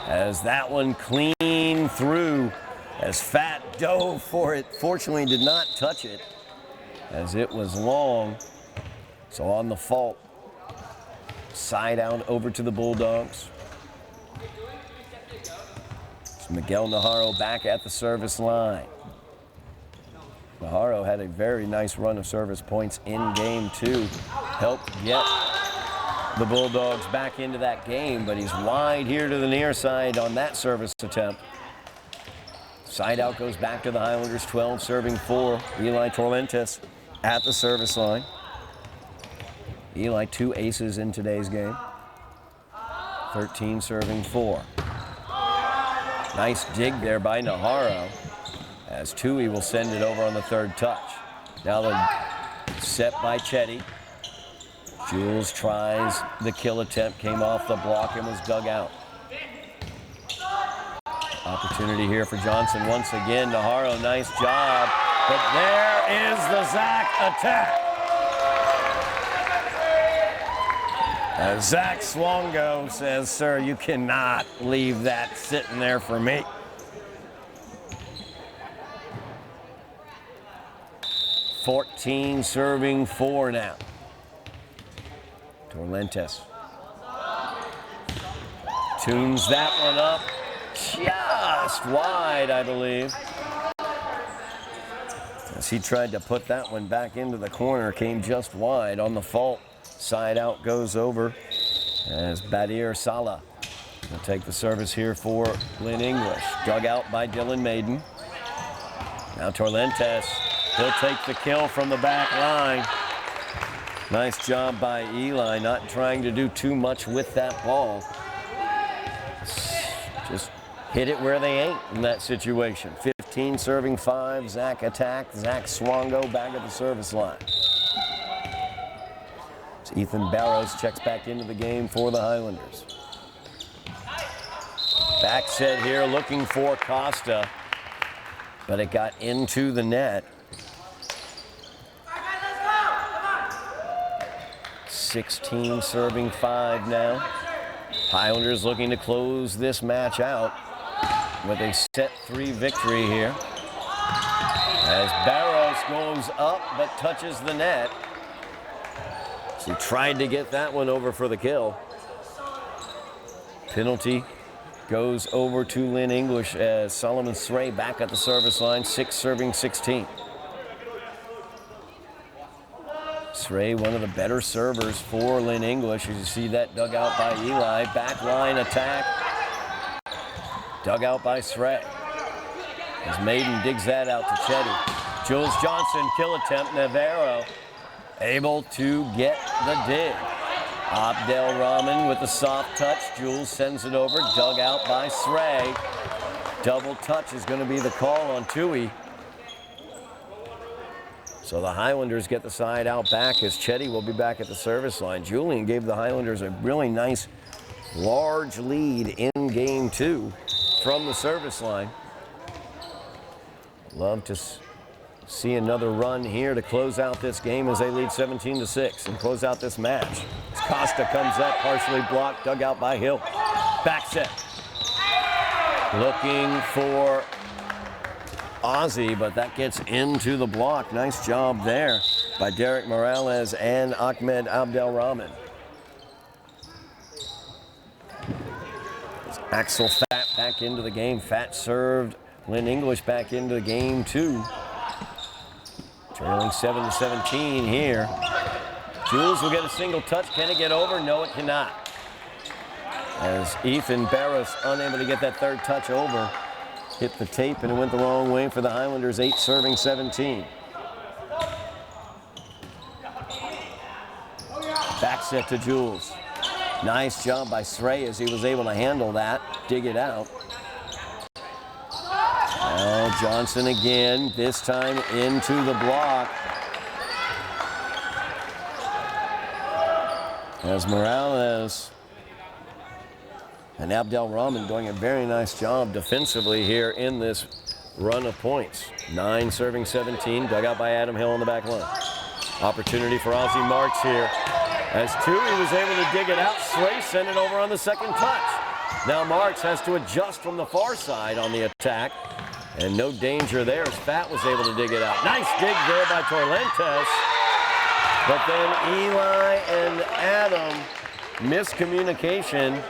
As that one clean through. As Fat dove for it. Fortunately did not touch it, as it was long. So on the fault, side out over to the Bulldogs. It's Miguel Najarro back at the service line. Najarro had a very nice run of service points in game 2. Helped get the Bulldogs back into that game, but he's wide here to the near side on that service attempt. Side out goes back to the Highlanders, 12 serving 4. Eli Torrentes at the service line. Eli 2 aces in today's game. 13 serving 4. Nice dig there by Najarro, as Tui will send it over on the third touch. Now the set by Chetty. Jules tries the kill attempt, came off the block and was dug out. Opportunity here for Johnson once again. Najarro, nice job. But there is the Zach attack. As Zach Swongo says, sir, you cannot leave that sitting there for me. Serving 4 now. Torrentes tunes that one up just wide, I believe. As he tried to put that one back into the corner, came just wide on the fault. Side out goes over as Badir Salah will take the service here for Lynn English. Dug out by Dylan Maiden. Now Torrentes, he'll take the kill from the back line. Nice job by Eli, not trying to do too much with that ball. Just hit it where they ain't in that situation. 15 serving 5, Zach attack. Zach Swongo back at the service line. So Ethan Barrows checks back into the game for the Highlanders. Back set here looking for Costa, but it got into the net. 16 serving 5 now. Highlanders looking to close this match out with a set 3 victory here. As Barros goes up but touches the net. He tried to get that one over for the kill. Penalty goes over to Lynn English as Solomon Sray back at the service line, 6 serving 16. Sray, one of the better servers for Lynn English. As you see that dug out by Eli. Back line attack. Dug out by Srey. As Maiden digs that out to Chetty. Jules Johnson, kill attempt. Navarro able to get the dig. Abdel Rahman with the soft touch. Jules sends it over. Dug out by Srey. Double touch is going to be the call on Tui. So the Highlanders get the side out back as Chetty will be back at the service line. Julian gave the Highlanders a really nice large lead in game 2 from the service line. Love to see another run here to close out this game as they lead 17-6 and close out this match. As Costa comes up, partially blocked, dug out by Hill. Back set. Looking for Ozzy, but that gets into the block. Nice job there by Derek Morales and Ahmed Abdel Rahman. Axel Fat back into the game. Fat served Lynn English back into the game too. Trailing 7-17 here. Jules will get a single touch. Can it get over? No, it cannot. As Ethan Barros unable to get that third touch over. Hit the tape and it went the wrong way for the Highlanders. 8 serving 17. Back set to Jules. Nice job by Srey as he was able to handle that, dig it out. Now Johnson again, this time into the block. As Morales and Abdel Rahman doing a very nice job defensively here in this run of points. 9 serving 17, dug out by Adam Hill on the back line. Opportunity for Ozzy Marks here. As Tui was able to dig it out, Srey sent it over on the second touch. Now Marks has to adjust from the far side on the attack. And no danger there as Fat was able to dig it out. Nice dig there by Torrentes. But then Eli and Adam, miscommunication.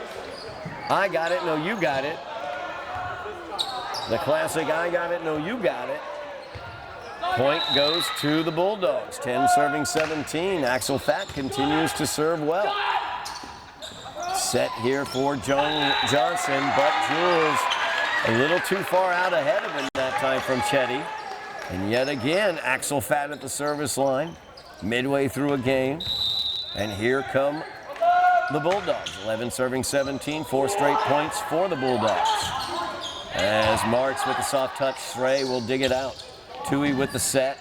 I got it, no you got it. The classic I got it, no you got it. Point goes to the Bulldogs. 10 serving 17. Axel Fat continues to serve well. Set here for Johnson, but Jules a little too far out ahead of him that time from Chetty. And yet again, Axel Fat at the service line, midway through a game. And here come the Bulldogs. 11 serving 17, 4 straight points for the Bulldogs. As Marks with the soft touch, Srey will dig it out. Tui with the set,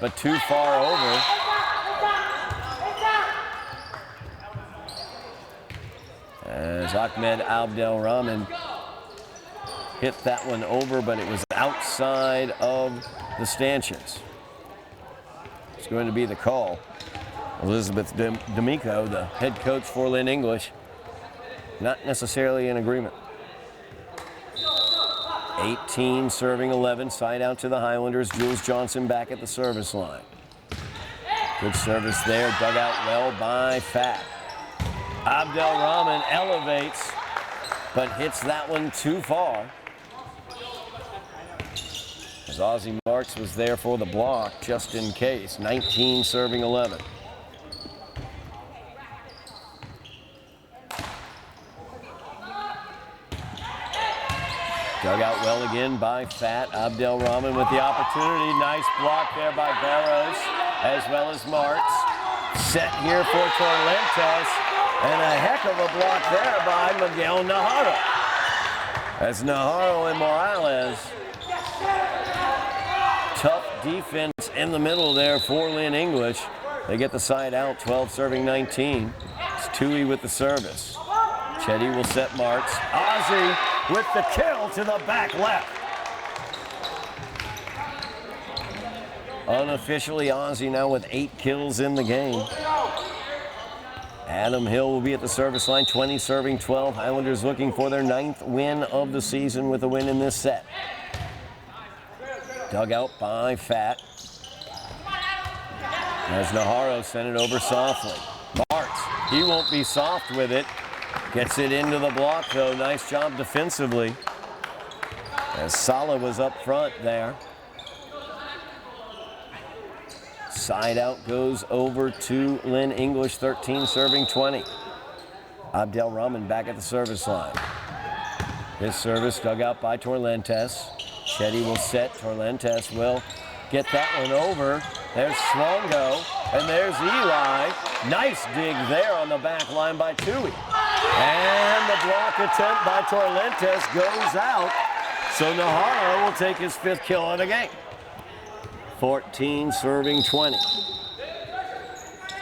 but too far over. As Ahmed Abdel Rahman hit that one over, but it was outside of the stanchions. It's going to be the call. Elizabeth D'Amico, the head coach for Lynn English, not necessarily in agreement. 18 serving 11, side out to the Highlanders. Jules Johnson back at the service line. Good service there, dug out well by Fat. Abdel Rahman elevates, but hits that one too far. As Ozzy Marks was there for the block, just in case. 19 serving 11. Dug out well again by Fat. Abdel Rahman with the opportunity. Nice block there by Barros as well as Marks. Set here for Torrentes. And a heck of a block there by Miguel Najarro. As Najarro and Morales. Tough defense in the middle there for Lynn English. They get the side out, 12 serving 19. It's Tui with the service. Chetty will set Marks. Ozzy with the kill to the back left. Unofficially, Ozzy now with 8 kills in the game. Adam Hill will be at the service line, 20 serving 12. Highlanders looking for their 9th win of the season with a win in this set. Dug out by Fat. As Najarro sent it over softly. Marks, he won't be soft with it. Gets it into the block though. Nice job defensively. As Sala was up front there. Side out goes over to Lynn English, 13 serving 20. Abdel Rahman back at the service line. His service dug out by Torlentes. Chetty will set. Torlentes will get that one over. There's Swongo, and there's Eli. Nice dig there on the back line by Tui. And the block attempt by Torlentes goes out. So Nahara will take his 5th kill of the game. 14 serving 20.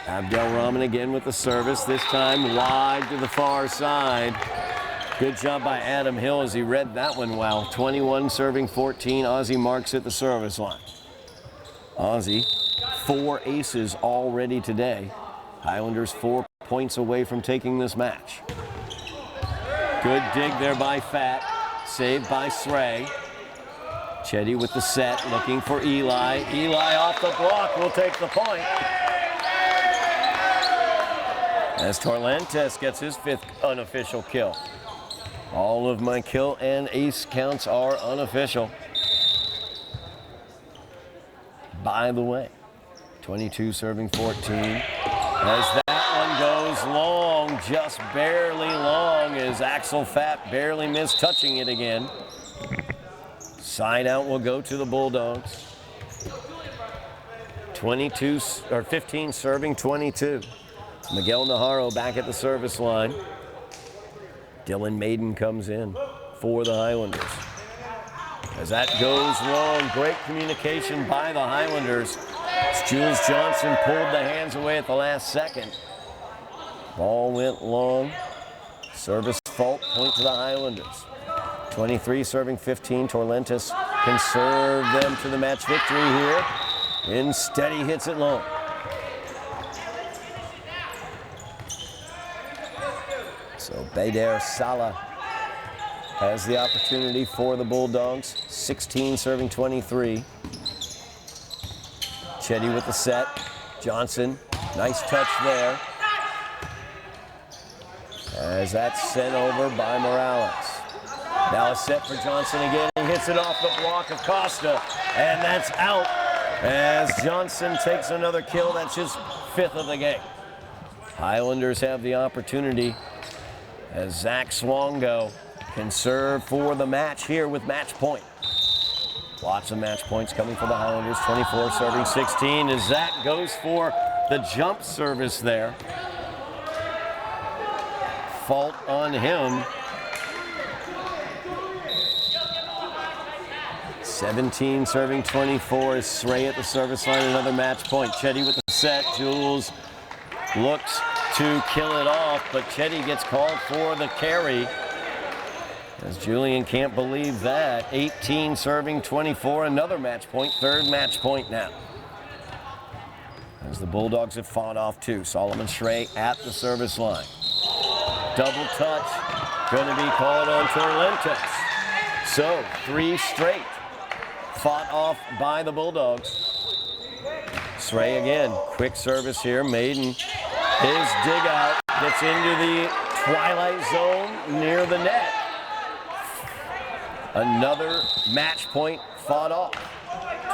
Abdelrahman again with the service, this time wide to the far side. Good job by Adam Hill as he read that one well. 21 serving 14. Ozzie Marks at the service line. Ozzie, 4 aces already today. Highlanders 4 points away from taking this match. Good dig there by Fat. Saved by Sray. Chetty with the set, looking for Eli. Eli off the block will take the point. As Torlentes gets his 5th unofficial kill. All of my kill and ace counts are unofficial. By the way, 22 serving 14. As that one goes long, just barely long, as Axel Fat barely missed touching it again. Side out will go to the Bulldogs. 15 serving 22. Miguel Najarro back at the service line. Dylan Maiden comes in for the Highlanders. As that goes long, great communication by the Highlanders. As Jules Johnson pulled the hands away at the last second. Ball went long. Service fault, point to the Highlanders. 23 serving 15. Torlentes can serve them to the match victory here. Instead, he hits it long. So Bader Salah has the opportunity for the Bulldogs. 16 serving 23. Chetty with the set. Johnson, nice touch there. As that's sent over by Morales. Now a set for Johnson again. He hits it off the block of Costa. And that's out as Johnson takes another kill. That's his 5th of the game. Highlanders have the opportunity as Zach Swongo can serve for the match here with match point. Lots of match points coming for the Highlanders. 24 serving 16 as Zach goes for the jump service there. Fault on him. 17 serving 24 is Sray at the service line. Another match point. Chetty with the set. Jules looks to kill it off, but Chetty gets called for the carry. As Julian can't believe that. 18 serving 24, another match point, 3rd match point now. As the Bulldogs have fought off 2. Solomon Sray at the service line. Double touch, going to be called on Torlentes. So 3 straight fought off by the Bulldogs. Sray again, quick service here. Maiden, his dig out, gets into the twilight zone near the net. Another match point fought off.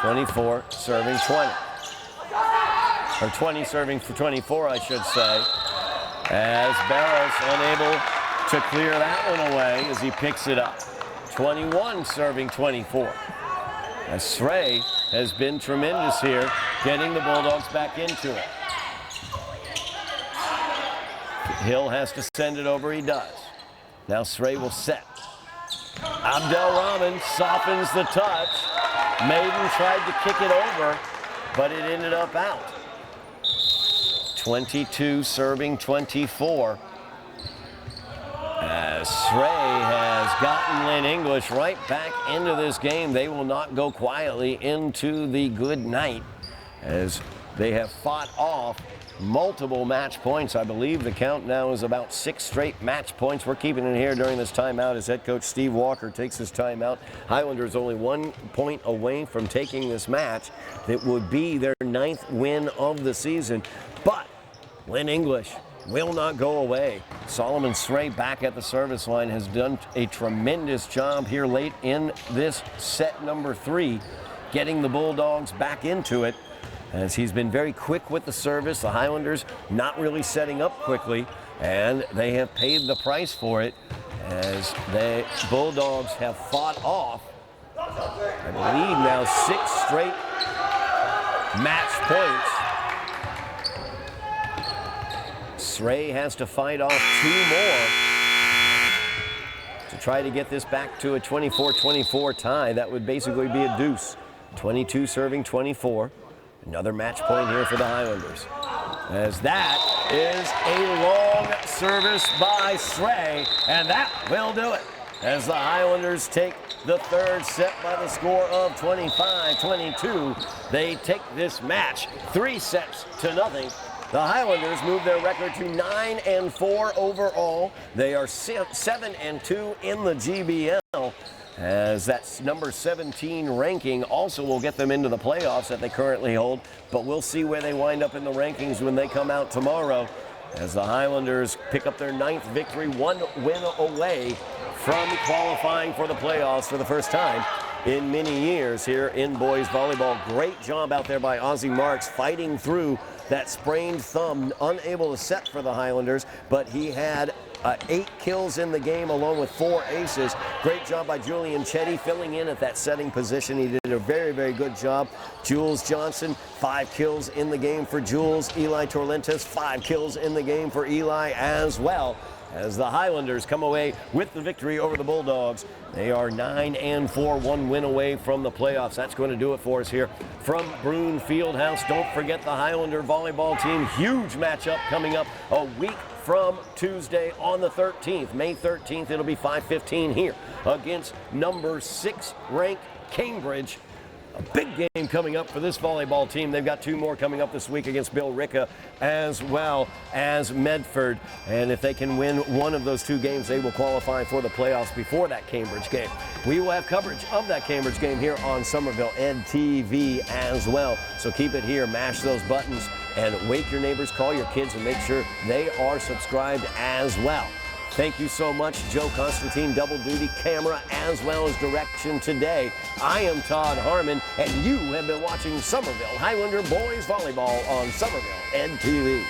24 serving 20. Or 20 serving for 24, I should say. As Barros unable to clear that one away as he picks it up. 21 serving 24. As Sray has been tremendous here, getting the Bulldogs back into it. Hill has to send it over, he does. Now Sray will set. Abdelrahman softens the touch. Maiden tried to kick it over, but it ended up out. 22 serving 24. As Sray has gotten Lynn English right back into this game. They will not go quietly into the good night as they have fought off multiple match points. I believe the count now is about 6 straight match points. We're keeping it here during this timeout as head coach Steve Walker takes his timeout. Highlanders only 1 point away from taking this match. It would be their 9th win of the season. But Lynn English will not go away. Solomon Sray back at the service line has done a tremendous job here late in this set number 3, getting the Bulldogs back into it. As he's been very quick with the service. The Highlanders not really setting up quickly, and they have paid the price for it as the Bulldogs have fought off, I believe now 6 straight match points. Sray has to fight off 2 more to try to get this back to a 24-24 tie. That would basically be a deuce. 22 serving 24. Another match point here for the Highlanders. As that is a long service by Sray, and that will do it. As the Highlanders take the 3rd set by the score of 25-22. They take this match 3 sets to nothing. The Highlanders move their record to 9-4 overall. They are 7-2 in the GBL, as that's number 17 ranking also will get them into the playoffs that they currently hold. But we'll see where they wind up in the rankings when they come out tomorrow, as the Highlanders pick up their 9th victory, 1 win away from qualifying for the playoffs for the first time in many years here in boys volleyball. Great job out there by Ozzie Marks fighting through that sprained thumb, unable to set for the Highlanders, but he had 8 kills in the game along with 4 aces. Great job by Julian Chetty filling in at that setting position. He did a very, very good job. Jules Johnson, 5 kills in the game for Jules. Eli Torlentes, 5 kills in the game for Eli as well, as the Highlanders come away with the victory over the Bulldogs. They are 9-4, 1 win away from the playoffs. That's going to do it for us here from Brune Fieldhouse. Don't forget the Highlander volleyball team. Huge matchup coming up a week from Tuesday on the 13th. May 13th, it'll be 5:15 here against number 6 ranked Cambridge. A big game coming up for this volleyball team. They've got 2 more coming up this week against Bill Ricca as well as Medford. And if they can win one of those 2 games, they will qualify for the playoffs before that Cambridge game. We will have coverage of that Cambridge game here on Somerville Ed TV as well. So keep it here, mash those buttons, and wake your neighbors, call your kids, and make sure they are subscribed as well. Thank you so much, Joe Constantine, double duty camera as well as direction today. I am Todd Harmon, and you have been watching Somerville Highlander Boys Volleyball on Somerville Ed TV.